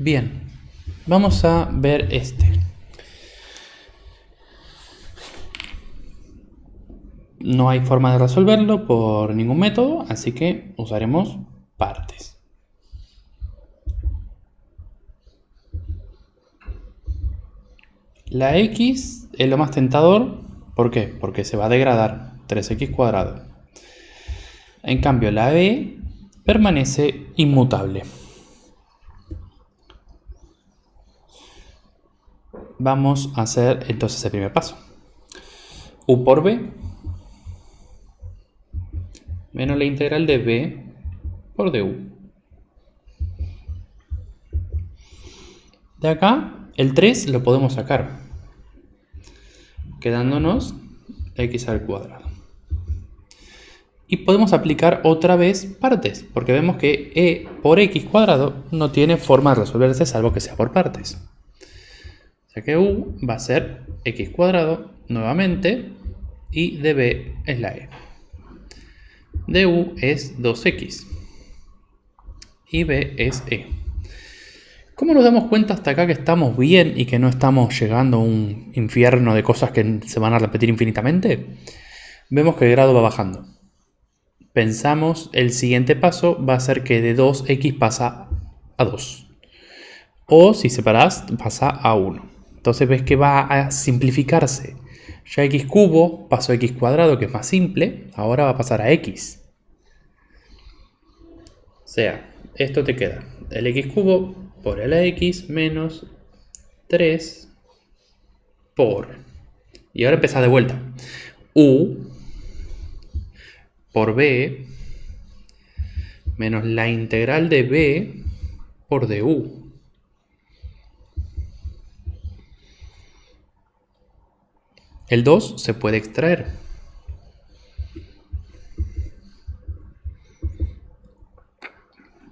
Bien, vamos a ver este. No hay forma de resolverlo por ningún método, así que usaremos partes. La x es lo más tentador. ¿Por qué? Porque se va a degradar 3x cuadrado. En cambio, la b permanece inmutable. Vamos a hacer entonces el primer paso. U por b menos la integral de b por du. De acá, el 3 lo podemos sacar, quedándonos x al cuadrado. Y podemos aplicar otra vez partes, porque vemos que e por x cuadrado no tiene forma de resolverse salvo que sea por partes. O sea que u va a ser x cuadrado nuevamente y db es la e. Du es 2x y b es e. ¿Cómo nos damos cuenta hasta acá que estamos bien y que no estamos llegando a un infierno de cosas que se van a repetir infinitamente? Vemos que el grado va bajando. Pensamos el siguiente paso va a ser que de 2x pasa a 2. O si separás, pasa a 1. Entonces ves que va a simplificarse. Ya x cubo pasó a x cuadrado, que es más simple. Ahora va a pasar a x. O sea, esto te queda el x cubo por el x menos 3 por... Y ahora empezás de vuelta. U por b menos la integral de b por du. El 2 se puede extraer.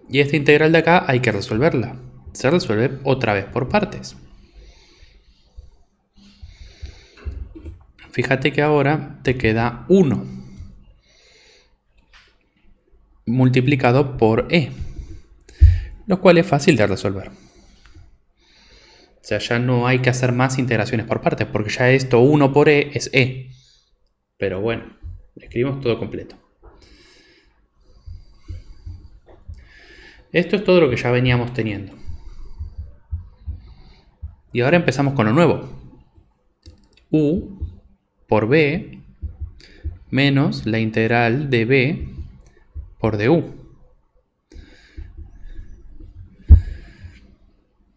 Y esta integral de acá hay que resolverla. Se resuelve otra vez por partes. Fíjate que ahora te queda 1 multiplicado por e, lo cual es fácil de resolver. O sea, ya no hay que hacer más integraciones por partes, porque ya esto 1 por e es e. Pero bueno, escribimos todo completo. Esto es todo lo que ya veníamos teniendo. Y ahora empezamos con lo nuevo. U por b menos la integral de b por du.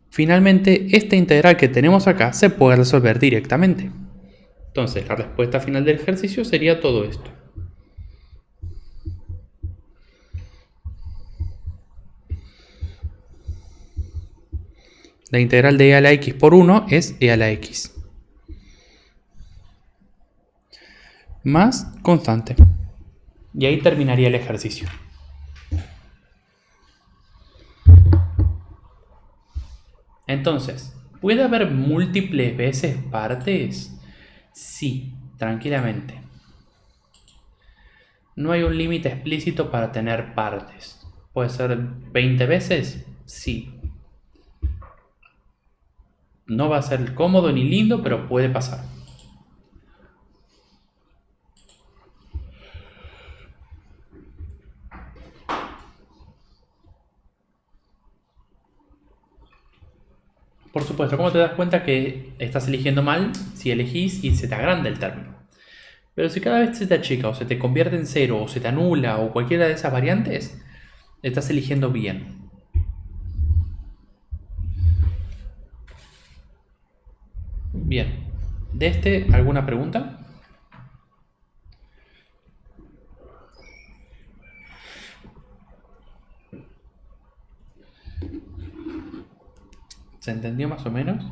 Finalmente, esta integral que tenemos acá se puede resolver directamente. Entonces, la respuesta final del ejercicio sería todo esto. La integral de e a la x por 1 es e a la x. Más constante. Y ahí terminaría el ejercicio. Entonces, ¿puede haber múltiples veces partes? Sí, tranquilamente. No hay un límite explícito para tener partes. ¿Puede ser 20 veces? Sí. No va a ser cómodo ni lindo, pero puede pasar. Por supuesto, ¿cómo te das cuenta que estás eligiendo mal si elegís y se te agranda el término? Pero si cada vez se te achica o se te convierte en cero o se te anula o cualquiera de esas variantes, estás eligiendo bien. Bien. ¿De este alguna pregunta? ¿Se entendió más o menos?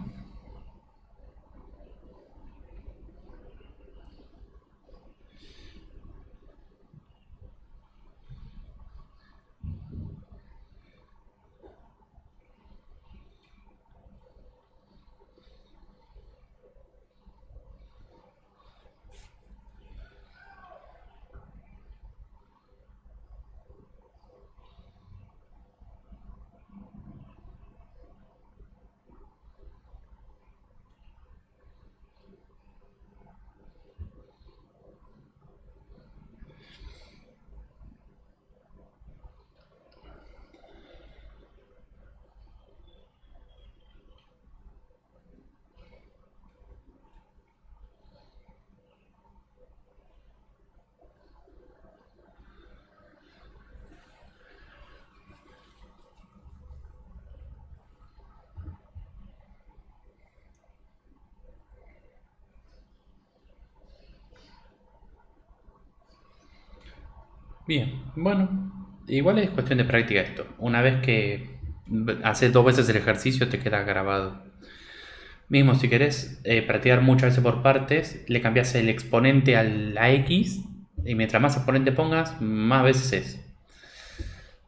Bien, bueno, igual es cuestión de práctica esto. Una vez que haces 2 veces el ejercicio te queda grabado. Mismo si querés practicar muchas veces por partes, le cambias el exponente a la x y mientras más exponente pongas, más veces es.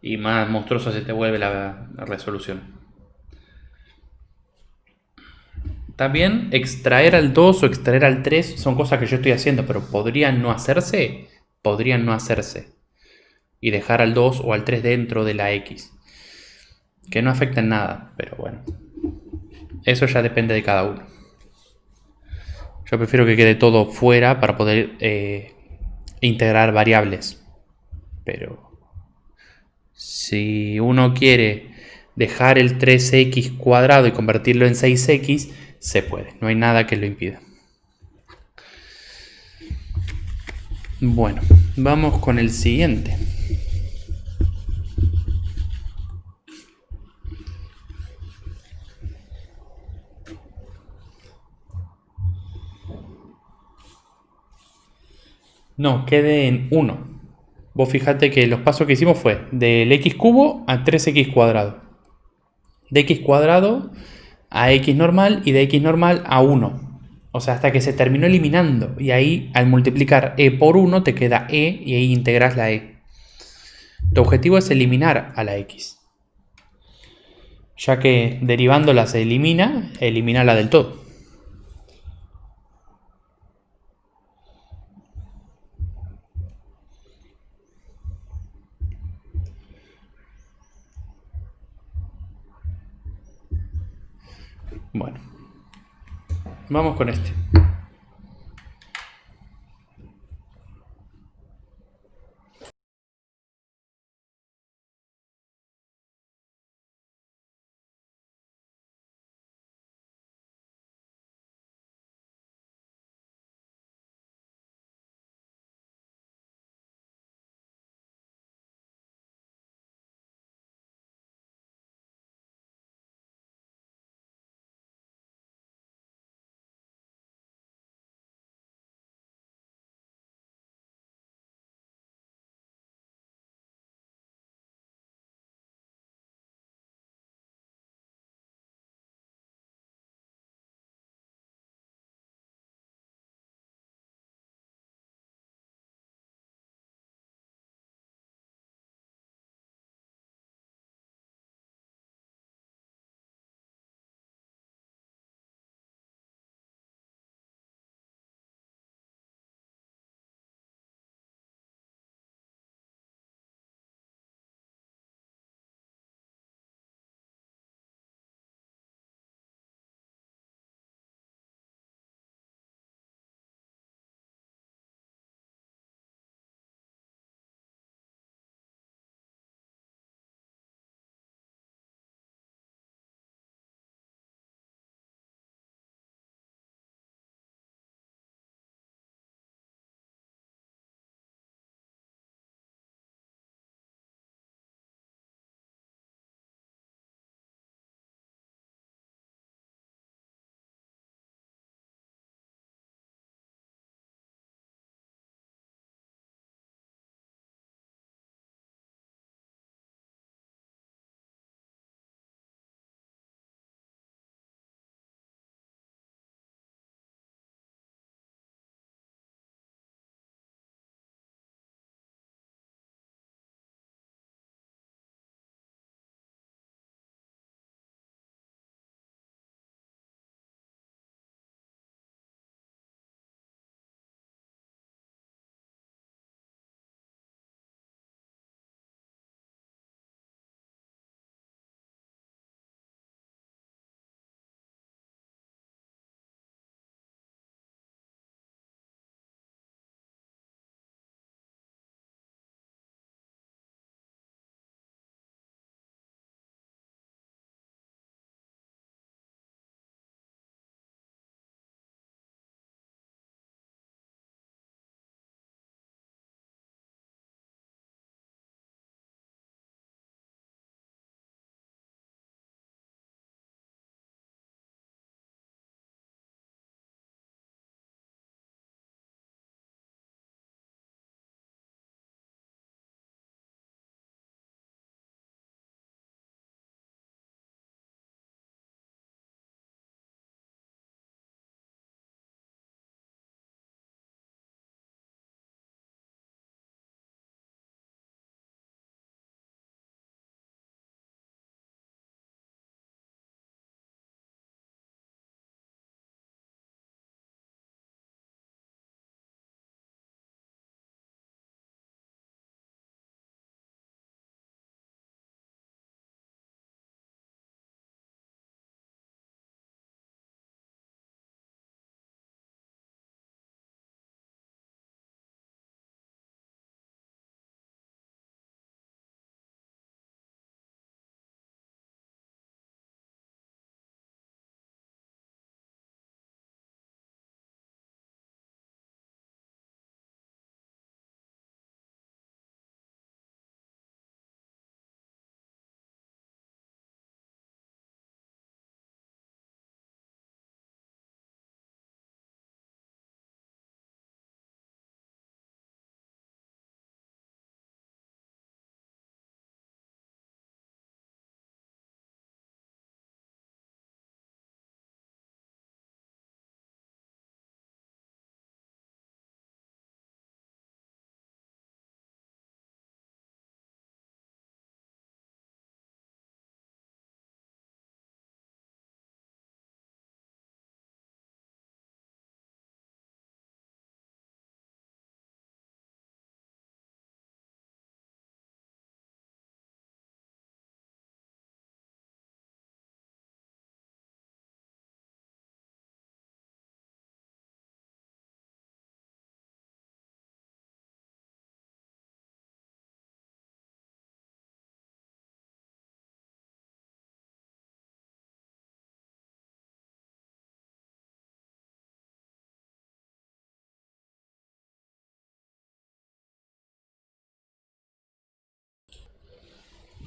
Y más monstruoso se te vuelve la resolución. También extraer al 2 o extraer al 3 son cosas que yo estoy haciendo, pero podrían no hacerse. Podrían no hacerse. Y dejar al 2 o al 3 dentro de la X. Que no afecten nada, pero bueno. Eso ya depende de cada uno. Yo prefiero que quede todo fuera para poder integrar variables. Pero si uno quiere dejar el 3x cuadrado y convertirlo en 6x, se puede. No hay nada que lo impida. Bueno, vamos con el siguiente. No, quede en 1. Vos fijate que los pasos que hicimos fue del x cubo a 3x cuadrado. De x cuadrado a x normal y de x normal a 1. O sea, hasta que se terminó eliminando. Y ahí, al multiplicar e por 1, te queda e y ahí integras la e. Tu objetivo es eliminar a la x. Ya que derivándola se elimina, elimínala del todo. Bueno, vamos con este.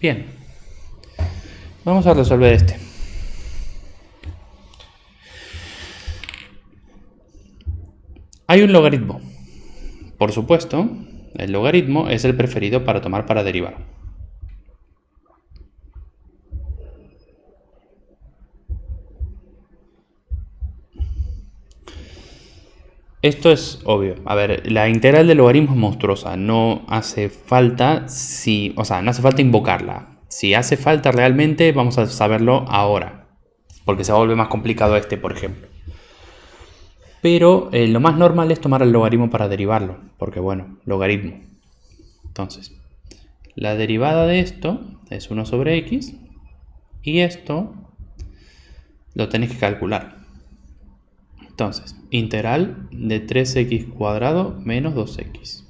Bien. Vamos a resolver este. Hay un logaritmo. Por supuesto, el logaritmo es el preferido para tomar para derivar. Esto es obvio. A ver, la integral del logaritmo es monstruosa. No hace falta no hace falta invocarla. Si hace falta realmente, vamos a saberlo ahora. Porque se vuelve más complicado este, por ejemplo. Pero lo más normal es tomar el logaritmo para derivarlo. Porque bueno, logaritmo. Entonces, la derivada de esto es 1 sobre x. Y esto lo tenéis que calcular. Entonces, integral de 3x cuadrado menos 2x.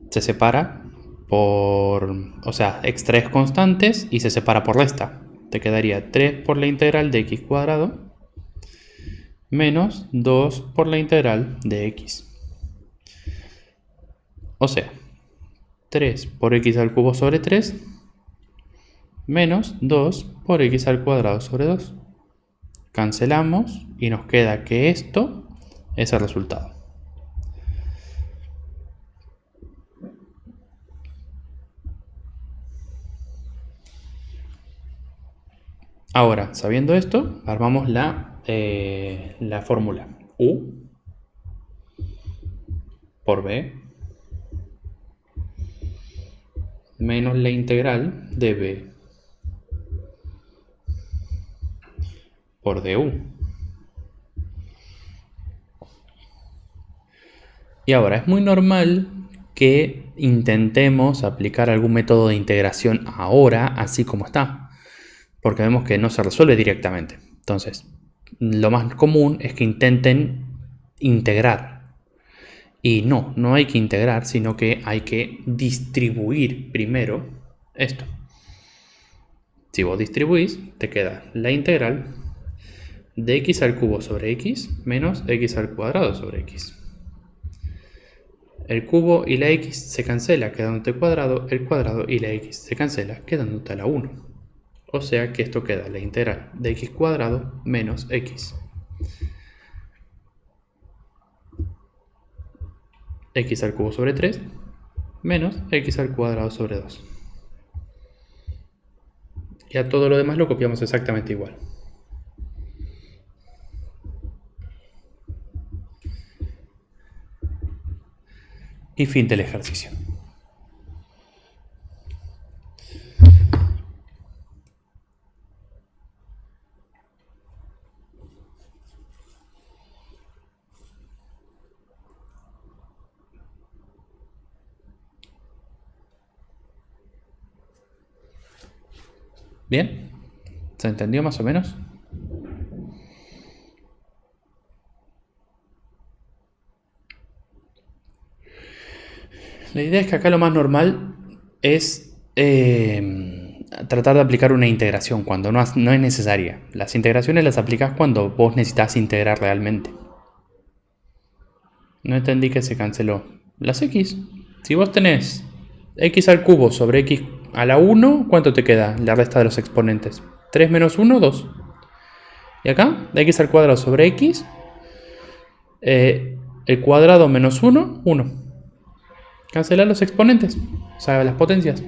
Se separa por... O sea, extraes constantes y se separa por resta. Te quedaría 3 por la integral de x cuadrado menos 2 por la integral de x. O sea, 3 por x al cubo sobre 3 menos 2 por x al cuadrado sobre 2. Cancelamos y nos queda que esto es el resultado. Ahora, sabiendo esto, armamos la fórmula. U por B menos la integral de B por du. Y ahora, es muy normal que intentemos aplicar algún método de integración ahora, así como está. Porque vemos que no se resuelve directamente. Entonces, lo más común es que intenten integrar. Y no hay que integrar, sino que hay que distribuir primero esto. Si vos distribuís, te queda la integral de x al cubo sobre x menos x al cuadrado sobre x. El cubo y la x se cancela quedándote cuadrado, el cuadrado y la x se cancela quedándote a la 1. O sea que esto queda la integral de x cuadrado menos x. X al cubo sobre 3 menos x al cuadrado sobre 2. Y a todo lo demás lo copiamos exactamente igual. Y fin del ejercicio. ¿Bien? ¿Se entendió más o menos? La idea es que acá lo más normal es tratar de aplicar una integración cuando no es necesaria. Las integraciones las aplicas cuando vos necesitas integrar realmente. No entendí que se canceló. Las x. Si vos tenés x al cubo sobre x a la 1, ¿cuánto te queda? La resta de los exponentes. 3 menos 1, 2. Y acá, x al cuadrado sobre x, el cuadrado menos 1, 1. Cancelar los exponentes, o sea, las potencias.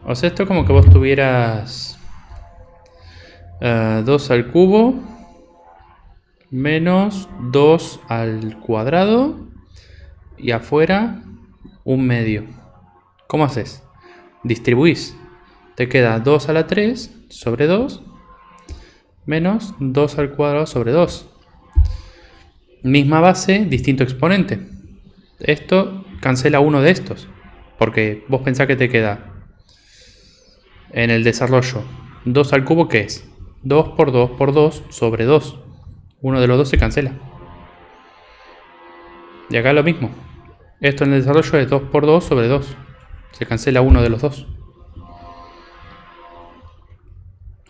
O sea, esto como que vos tuvieras 2 al cubo menos 2 al cuadrado y afuera un medio. ¿Cómo haces? Distribuís. Te queda 2 a la 3 sobre 2 menos 2 al cuadrado sobre 2. Misma base, distinto exponente. Esto cancela uno de estos. Porque vos pensás que te queda en el desarrollo 2 al cubo, ¿qué es? 2 por 2 por 2 sobre 2. Uno de los dos se cancela. Y acá lo mismo. Esto en el desarrollo es 2 por 2 sobre 2. Se cancela uno de los dos.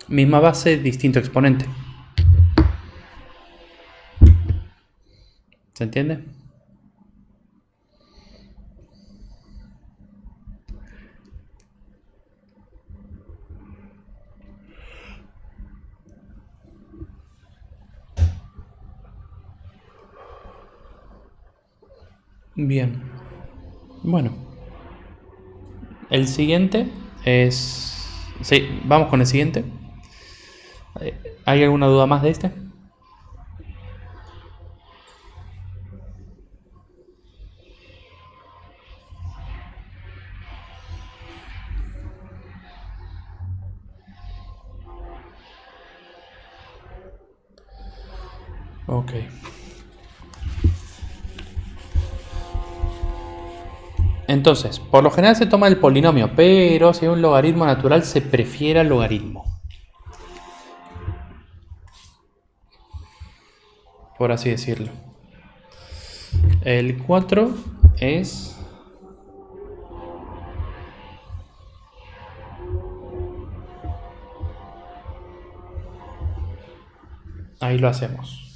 Misma base, distinto exponente. ¿Se entiende? Bien. Bueno. El siguiente es... Sí, vamos con el siguiente. ¿Hay alguna duda más de este? Ok. Entonces, por lo general se toma el polinomio, pero si hay un logaritmo natural se prefiere al logaritmo. Por así decirlo. El 4 es... Ahí lo hacemos.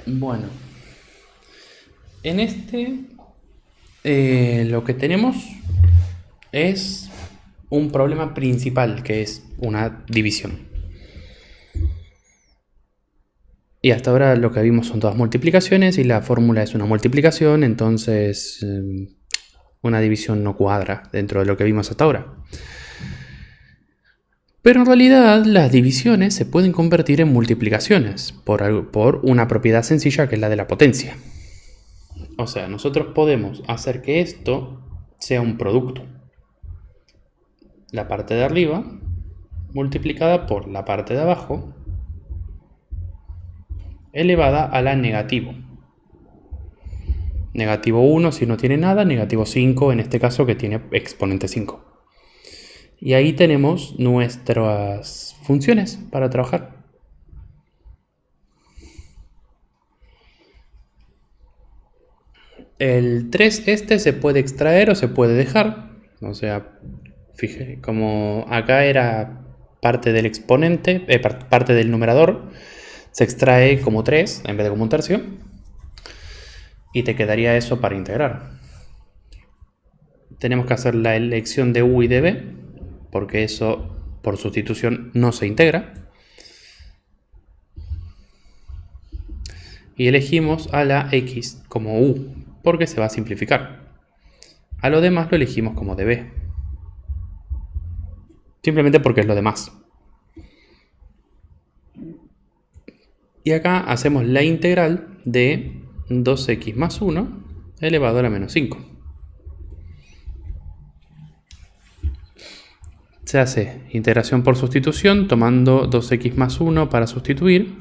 Bueno, en lo que tenemos es un problema principal, que es una división. Y hasta ahora lo que vimos son todas multiplicaciones y la fórmula es una multiplicación, entonces una división no cuadra dentro de lo que vimos hasta ahora. Pero en realidad las divisiones se pueden convertir en multiplicaciones por una propiedad sencilla que es la de la potencia. O sea, nosotros podemos hacer que esto sea un producto. La parte de arriba multiplicada por la parte de abajo elevada a la negativo. Negativo 1 si no tiene nada, negativo 5 en este caso que tiene exponente 5. Y ahí tenemos nuestras funciones para trabajar. El 3 este se puede extraer o se puede dejar. O sea, fíjate, como acá era parte del exponente, parte del numerador, se extrae como 3 en vez de como un tercio. Y te quedaría eso para integrar. Tenemos que hacer la elección de u y de b, porque eso por sustitución no se integra. Y elegimos a la x como u, porque se va a simplificar. A lo demás lo elegimos como db. Simplemente porque es lo demás. Y acá hacemos la integral de 2x más 1 elevado a la menos 5. Se hace integración por sustitución tomando 2x más 1 para sustituir.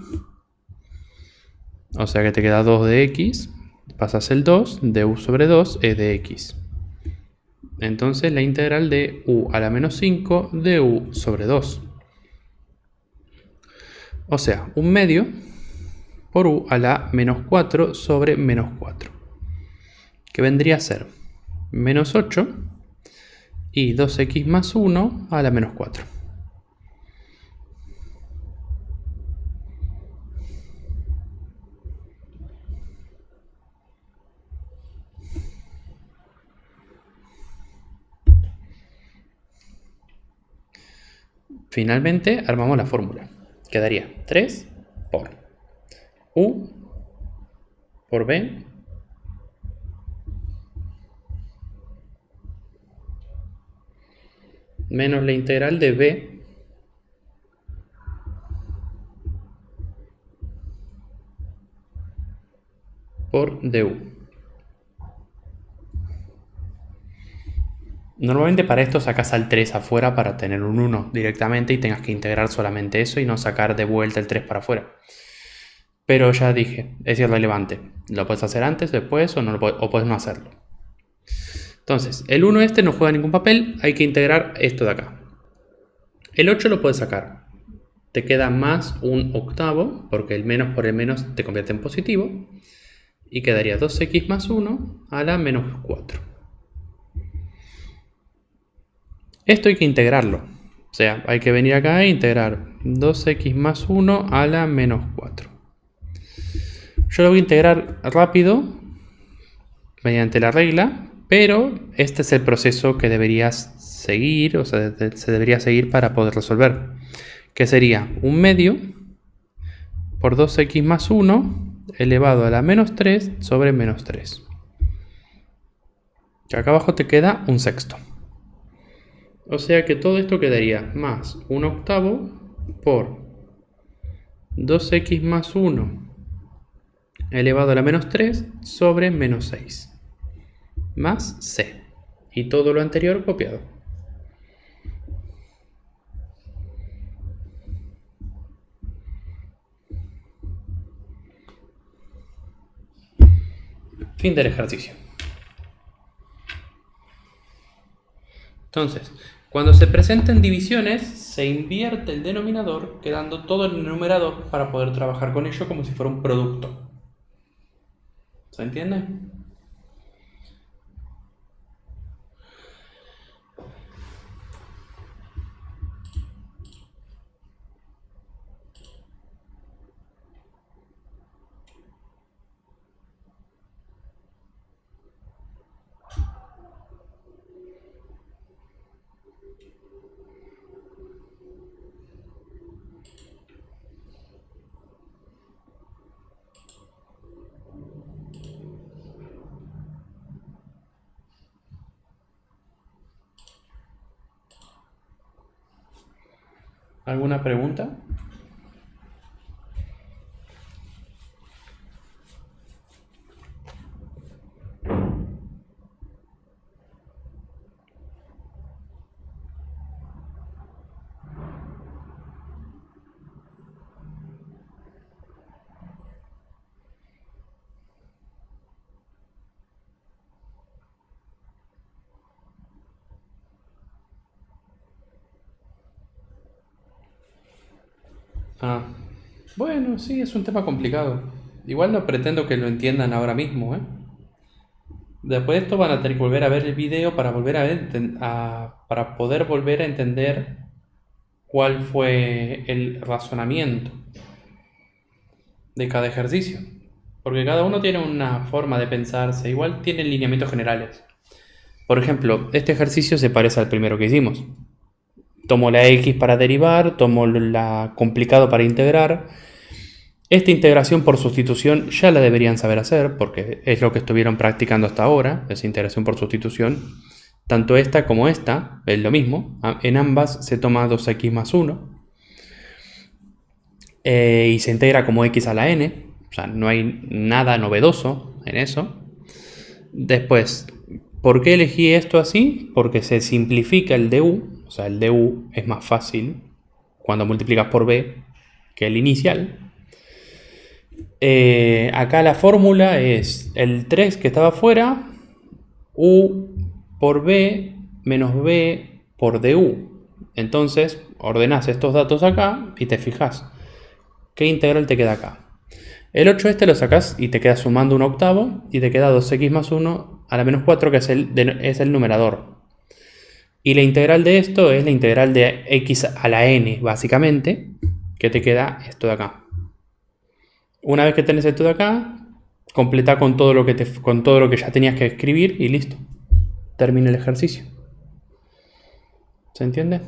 O sea que te queda 2 de x, pasas el 2, de u sobre 2 es de x. Entonces la integral de u a la menos 5 de u sobre 2. O sea, un medio por u a la menos 4 sobre menos 4. Que vendría a ser menos 8 y 2x más 1 a la menos 4. Finalmente armamos la fórmula. Quedaría 3 por u por b menos la integral de b por du. Normalmente para esto sacas al 3 afuera para tener un 1 directamente y tengas que integrar solamente eso y no sacar de vuelta el 3 para afuera. Pero ya dije, es irrelevante. Lo puedes hacer antes, después o puedes no hacerlo. Entonces, el 1 este no juega ningún papel, hay que integrar esto de acá. El 8 lo puedes sacar. Te queda más un octavo, porque el menos por el menos te convierte en positivo. Y quedaría 2x más 1 a la menos 4. Esto hay que integrarlo. O sea, hay que venir acá e integrar 2x más 1 a la menos 4. Yo lo voy a integrar rápido mediante la regla, pero este es el proceso que deberías seguir, o sea, se debería seguir para poder resolver. Que sería un medio por 2x más 1 elevado a la menos 3 sobre menos 3. Que acá abajo te queda un sexto. O sea que todo esto quedaría más un octavo por 2x más 1 elevado a la menos 3 sobre menos 6. Más c. Y todo lo anterior copiado. Fin del ejercicio. Entonces, cuando se presentan divisiones, se invierte el denominador, quedando todo en el numerador para poder trabajar con ello como si fuera un producto. ¿Se entiende? ¿Alguna pregunta? Ah, bueno, sí, es un tema complicado. Igual no pretendo que lo entiendan ahora mismo, ¿eh? Después de esto van a tener que volver a ver el video para volver a ver, para poder volver a entender cuál fue el razonamiento de cada ejercicio. Porque cada uno tiene una forma de pensarse, igual tienen lineamientos generales. Por ejemplo, este ejercicio se parece al primero que hicimos. Tomo la X para derivar, tomo la complicado para integrar. Esta integración por sustitución ya la deberían saber hacer, porque es lo que estuvieron practicando hasta ahora, es integración por sustitución. Tanto esta como esta es lo mismo. En ambas se toma 2x más 1 y se integra como x a la n. O sea, no hay nada novedoso en eso. Después, ¿por qué elegí esto así? Porque se simplifica el du. O sea, el du es más fácil cuando multiplicas por b que el inicial. Acá la fórmula es el 3 que estaba afuera, u por b menos b por du. Entonces, ordenás estos datos acá y te fijas qué integral te queda acá. El 8 este lo sacás y te queda sumando un octavo y te queda 2x más 1 a la menos 4, que es el numerador. Y la integral de esto es la integral de x a la n, básicamente, que te queda esto de acá. Una vez que tenés esto de acá, completa con todo lo que ya tenías que escribir y listo. Termina el ejercicio. ¿Se entiende?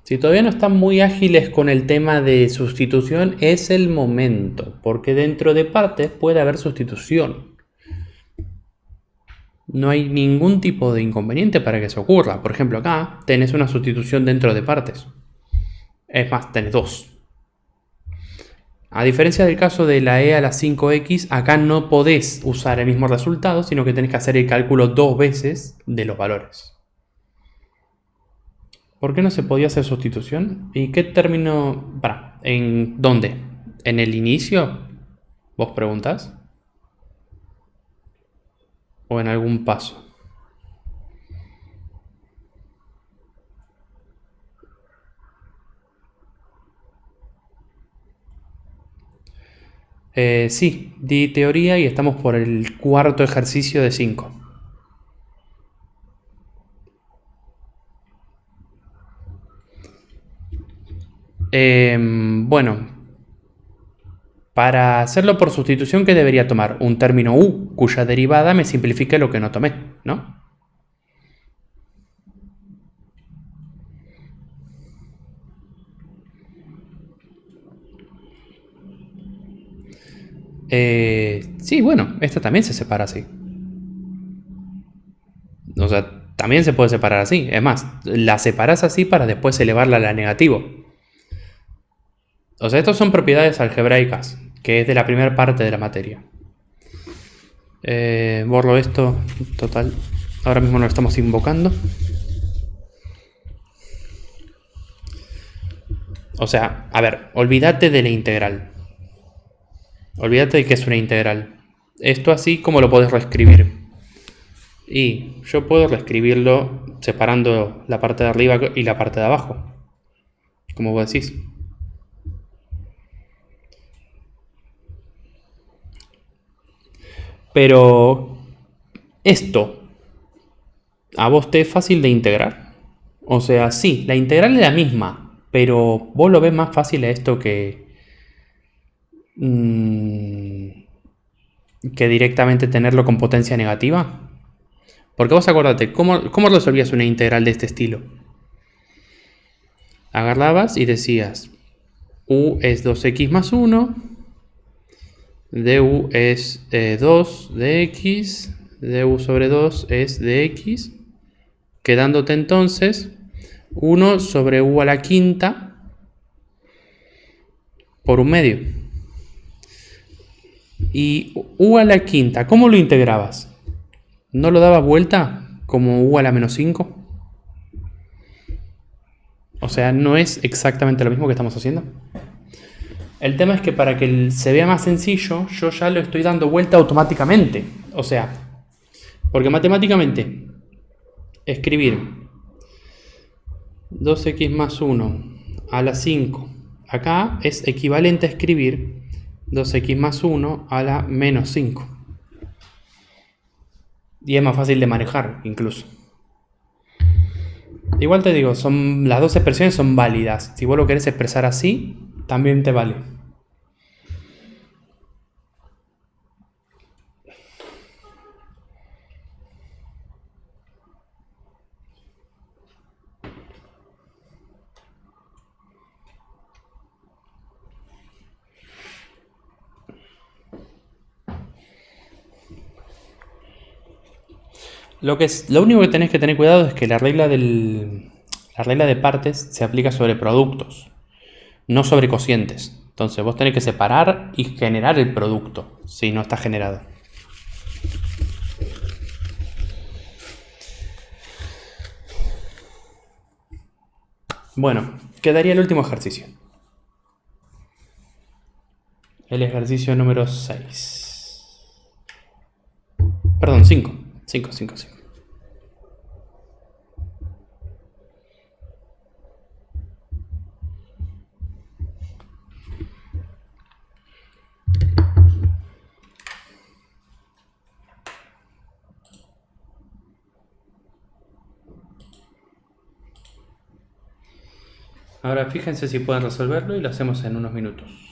Si todavía no están muy ágiles con el tema de sustitución, es el momento, porque dentro de partes puede haber sustitución. No hay ningún tipo de inconveniente para que eso ocurra. Por ejemplo, acá tenés una sustitución dentro de partes. Es más, tenés dos. A diferencia del caso de la e a la 5x, acá no podés usar el mismo resultado, sino que tenés que hacer el cálculo 2 veces de los valores. ¿Por qué no se podía hacer sustitución? ¿Y qué término? ¿En dónde? ¿En el inicio? ¿Vos preguntás? ¿O en algún paso? Sí, di teoría y estamos por el cuarto ejercicio de 5. Bueno, para hacerlo por sustitución, ¿qué debería tomar? Un término u, cuya derivada me simplifique lo que no tomé, ¿no? Sí, bueno, esta también se separa así. O sea, también se puede separar así. Es más, la separas así para después elevarla a la negativo. O sea, estas son propiedades algebraicas, que es de la primera parte de la materia. Borro esto, total. Ahora mismo no lo estamos invocando. O sea, a ver, olvídate de la integral. Olvídate de que es una integral. Esto así como lo puedes reescribir. Y yo puedo reescribirlo separando la parte de arriba y la parte de abajo, como vos decís. Pero esto a vos te es fácil de integrar. O sea, sí, la integral es la misma, pero vos lo ves más fácil a esto que directamente tenerlo con potencia negativa. Porque vos acordate, ¿cómo resolvías una integral de este estilo? Agarrabas y decías, u es 2x más 1, du es 2 de x, de u sobre 2 es de x, quedándote entonces 1 sobre u a la quinta por un medio. Y u a la quinta, ¿cómo lo integrabas? ¿No lo dabas vuelta como u a la menos 5? O sea, no es exactamente lo mismo que estamos haciendo. El tema es que para que se vea más sencillo, yo ya lo estoy dando vuelta automáticamente. O sea, porque matemáticamente escribir 2x más 1 a la 5 acá es equivalente a escribir 2x más 1 a la menos 5. Y es más fácil de manejar incluso. Igual te digo, las dos expresiones son válidas. Si vos lo querés expresar así, también te vale. Lo único que tenés que tener cuidado es que la regla de partes se aplica sobre productos, no sobre cocientes. Entonces vos tenés que separar y generar el producto, si no está generado. Bueno, quedaría el último ejercicio. El ejercicio número 6. Perdón, 5. 5, 5, 5. Ahora fíjense si pueden resolverlo y lo hacemos en unos minutos.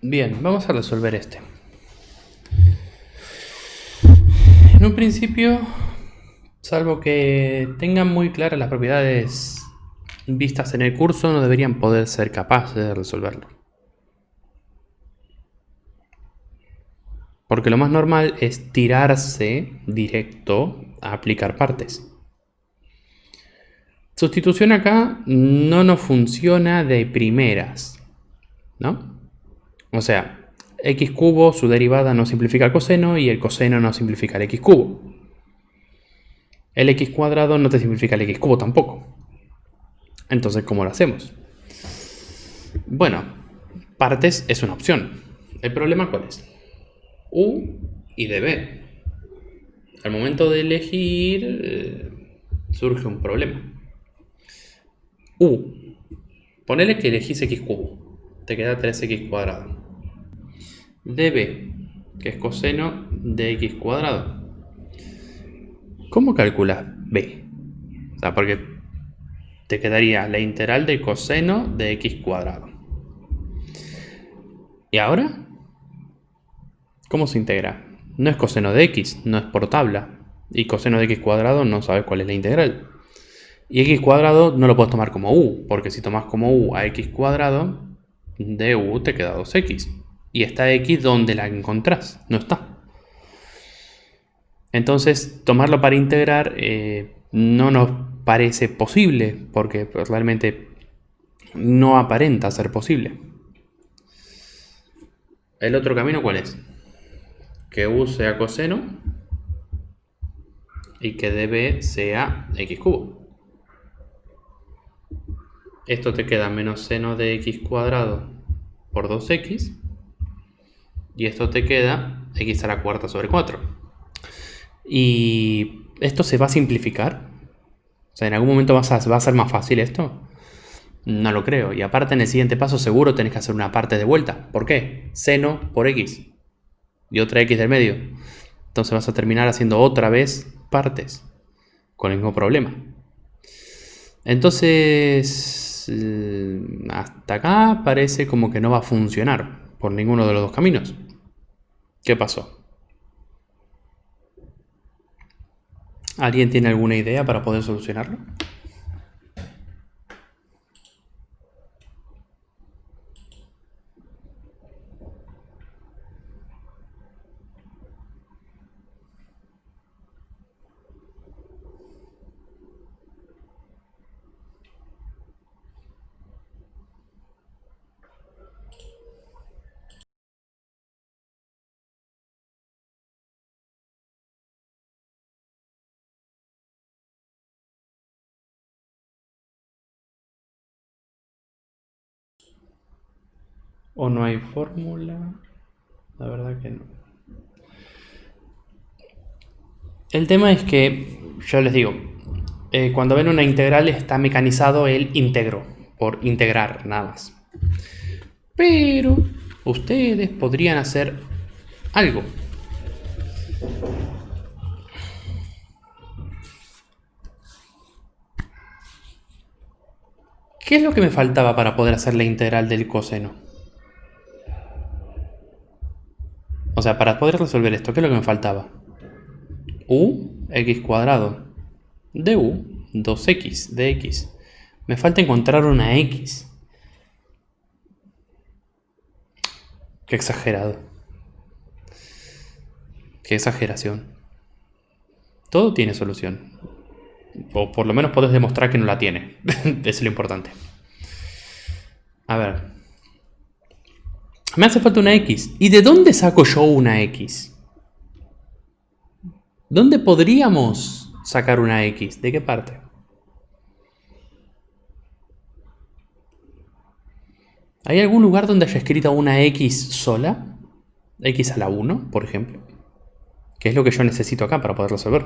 Bien, vamos a resolver este. En un principio, salvo que tengan muy claras las propiedades vistas en el curso, no deberían poder ser capaces de resolverlo. Porque lo más normal es tirarse directo a aplicar partes. Sustitución acá no nos funciona de primeras, ¿no? O sea, x cubo, su derivada no simplifica el coseno y el coseno no simplifica el x cubo. El x cuadrado no te simplifica el x cubo tampoco. Entonces, ¿cómo lo hacemos? Bueno, partes es una opción. ¿El problema cuál es? U y db. Al momento de elegir, surge un problema. U. Ponele que elegís x cubo. Te queda 3x cuadrado. db, que es coseno de x cuadrado. ¿Cómo calculas b? O sea, porque te quedaría la integral del coseno de x cuadrado. ¿Y ahora? ¿Cómo se integra? No es coseno de x, no es por tabla. Y coseno de x cuadrado no sabes cuál es la integral. Y x cuadrado no lo puedes tomar como u, porque si tomas como u a x cuadrado, de u te queda 2x. Y está x donde la encontrás, no está. Entonces, tomarlo para integrar no nos parece posible, porque realmente no aparenta ser posible. ¿El otro camino cuál es? Que u sea coseno y que db sea x cubo. Esto te queda menos seno de x cuadrado por 2x. Y esto te queda x a la cuarta sobre 4. Y esto se va a simplificar. O sea, ¿en algún momento va a ser más fácil esto? No lo creo. Y aparte en el siguiente paso seguro tenés que hacer una parte de vuelta. ¿Por qué? Seno por x. Y otra x del medio. Entonces vas a terminar haciendo otra vez partes. Con el mismo problema. Entonces, hasta acá parece como que no va a funcionar por ninguno de los dos caminos. ¿Qué pasó? ¿Alguien tiene alguna idea para poder solucionarlo? ¿O no hay fórmula? La verdad que no. El tema es que, yo les digo, cuando ven una integral está mecanizado el integro, por integrar nada más. Pero ustedes podrían hacer algo. ¿Qué es lo que me faltaba para poder hacer la integral del coseno? O sea, para poder resolver esto, ¿qué es lo que me faltaba? U, x cuadrado, de u, 2x, de x. Me falta encontrar una x. Qué exagerado. Qué exageración. Todo tiene solución. O por lo menos podés demostrar que no la tiene. Eso es lo importante. A ver. Me hace falta una X. ¿Y de dónde saco yo una X? ¿Dónde podríamos sacar una X? ¿De qué parte? ¿Hay algún lugar donde haya escrito una X sola? X a la 1, por ejemplo. Que es lo que yo necesito acá para poder resolver.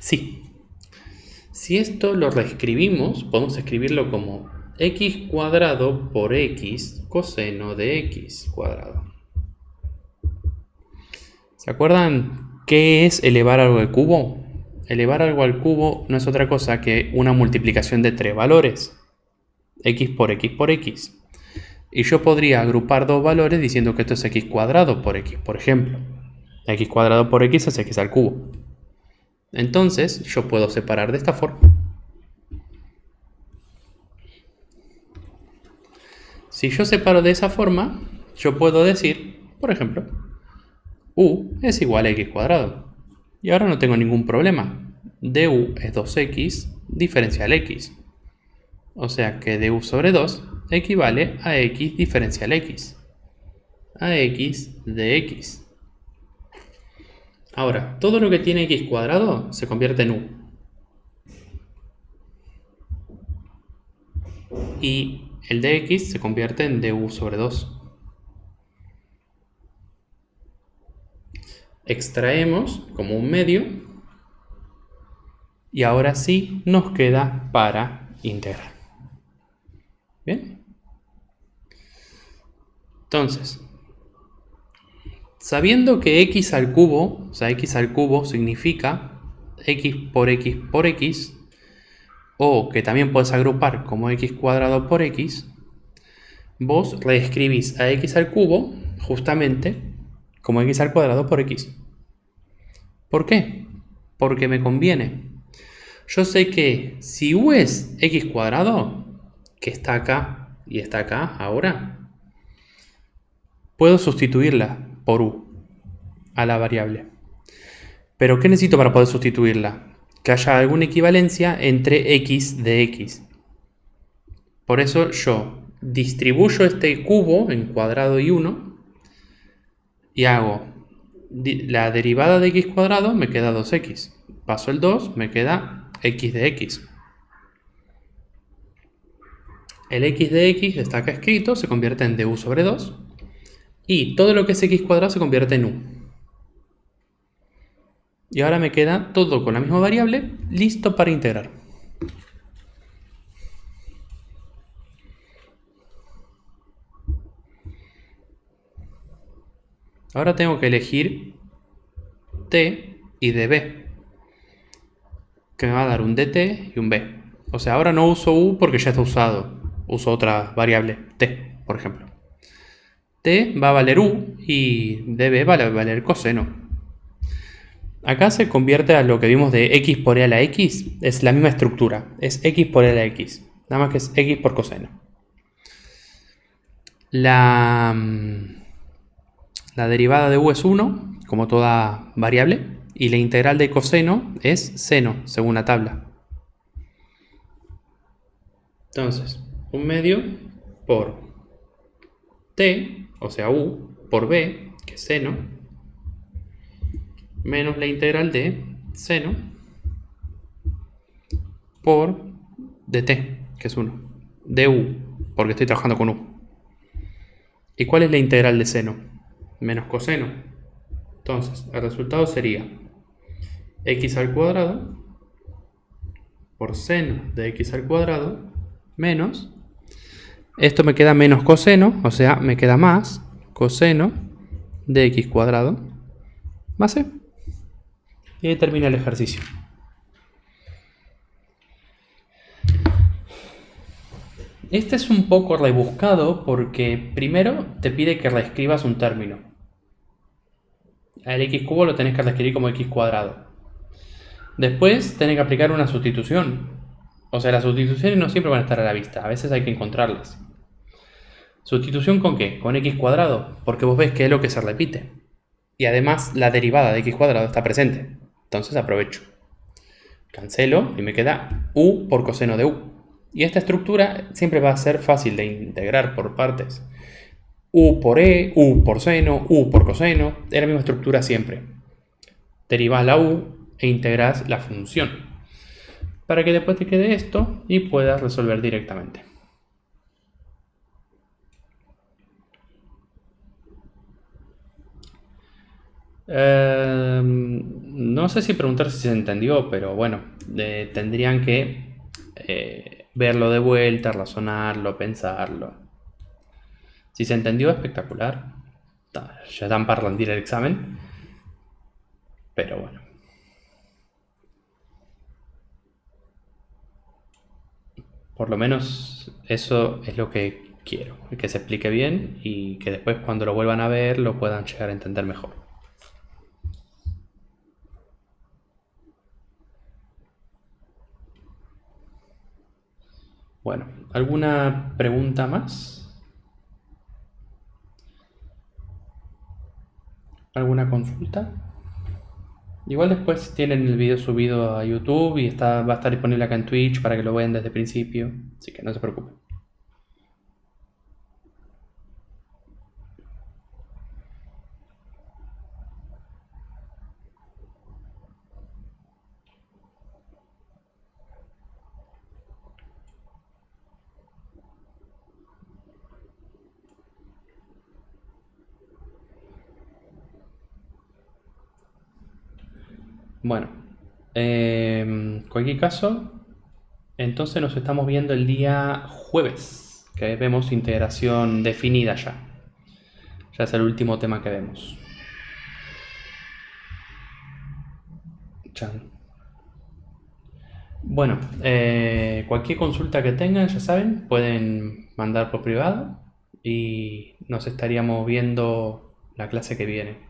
Sí. Si esto lo reescribimos, podemos escribirlo como x cuadrado por x coseno de x cuadrado. ¿Se acuerdan qué es elevar algo al cubo? Elevar algo al cubo no es otra cosa que una multiplicación de tres valores. X por x por x. Y yo podría agrupar dos valores diciendo que esto es x cuadrado por x, por ejemplo. X cuadrado por x es x al cubo. Entonces yo puedo separar de esta forma. Si yo separo de esa forma, yo puedo decir, por ejemplo, u es igual a x cuadrado. Y ahora no tengo ningún problema. du es 2x diferencial x. O sea que du sobre 2 equivale a x diferencial x. A x de x. Ahora, todo lo que tiene x cuadrado se convierte en u. Y el de x se convierte en du sobre 2. Extraemos como un medio. Y ahora sí nos queda para integrar. ¿Bien? Entonces, sabiendo que x al cubo, o sea, x al cubo significa x por x por x, o que también puedes agrupar como x cuadrado por x, vos reescribís a x al cubo justamente como x al cuadrado por x. ¿Por qué? Porque me conviene. Yo sé que si u es x cuadrado, que está acá y está acá ahora, puedo sustituirla por u a la variable. ¿Pero qué necesito para poder sustituirla? Que haya alguna equivalencia entre x de x. Por eso yo distribuyo este cubo en cuadrado y 1 y hago la derivada de x cuadrado, me queda 2x. Paso el 2, me queda x de x. El x de x está acá escrito, se convierte en du sobre 2. Y todo lo que es x cuadrado se convierte en u. Y ahora me queda todo con la misma variable, listo para integrar. Ahora tengo que elegir t y db, que me va a dar un dt y un b. O sea, ahora no uso u porque ya está usado. Uso otra variable, t, por ejemplo. T va a valer u y db va a valer coseno. Acá se convierte a lo que vimos de x por e a la x. Es la misma estructura. Es x por e a la x. Nada más que es x por coseno. La derivada de u es 1, como toda variable. Y la integral de coseno es seno, según la tabla. Entonces, un medio por t, o sea u, por b, que es seno, menos la integral de seno por dt, que es 1, de u, porque estoy trabajando con u. ¿Y cuál es la integral de seno? Menos coseno. Entonces, el resultado sería x al cuadrado por seno de x al cuadrado menos, esto me queda menos coseno, o sea, me queda más coseno de x cuadrado más c. Y ahí termina el ejercicio. Este es un poco rebuscado porque primero te pide que reescribas un término. Al x cubo lo tenés que reescribir como x cuadrado. Después tenés que aplicar una sustitución. O sea, las sustituciones no siempre van a estar a la vista, a veces hay que encontrarlas. ¿Sustitución con qué? Con x cuadrado, porque vos ves que es lo que se repite. Y además la derivada de x cuadrado está presente. Entonces aprovecho. Cancelo y me queda u por coseno de u. Y esta estructura siempre va a ser fácil de integrar por partes. U por e, u por seno, u por coseno. Es la misma estructura siempre. Derivas la u e integras la función. Para que después te quede esto y puedas resolver directamente. No No sé si preguntar si se entendió, pero bueno, tendrían que verlo de vuelta, razonarlo, pensarlo. Si se entendió, espectacular. Ya dan para rendir el examen. Pero bueno. Por lo menos eso es lo que quiero. Que se explique bien y que después cuando lo vuelvan a ver lo puedan llegar a entender mejor. Bueno, ¿alguna pregunta más? ¿Alguna consulta? Igual después tienen el video subido a YouTube y va a estar disponible acá en Twitch para que lo vean desde el principio. Así que no se preocupen. Bueno, cualquier caso, entonces nos estamos viendo el día jueves, que vemos integración definida ya. Ya es el último tema que vemos. Chan. Bueno, cualquier consulta que tengan, ya saben, pueden mandar por privado y nos estaríamos viendo la clase que viene.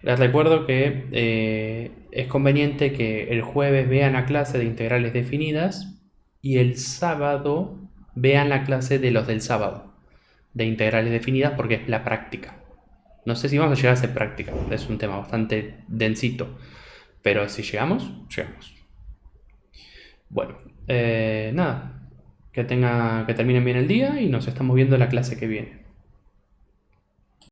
Les recuerdo que es conveniente que el jueves vean la clase de integrales definidas y el sábado vean la clase de los del sábado, de integrales definidas, porque es la práctica. No sé si vamos a llegar a hacer práctica, es un tema bastante densito, pero si llegamos, llegamos. Bueno, nada, que terminen bien el día y nos estamos viendo la clase que viene.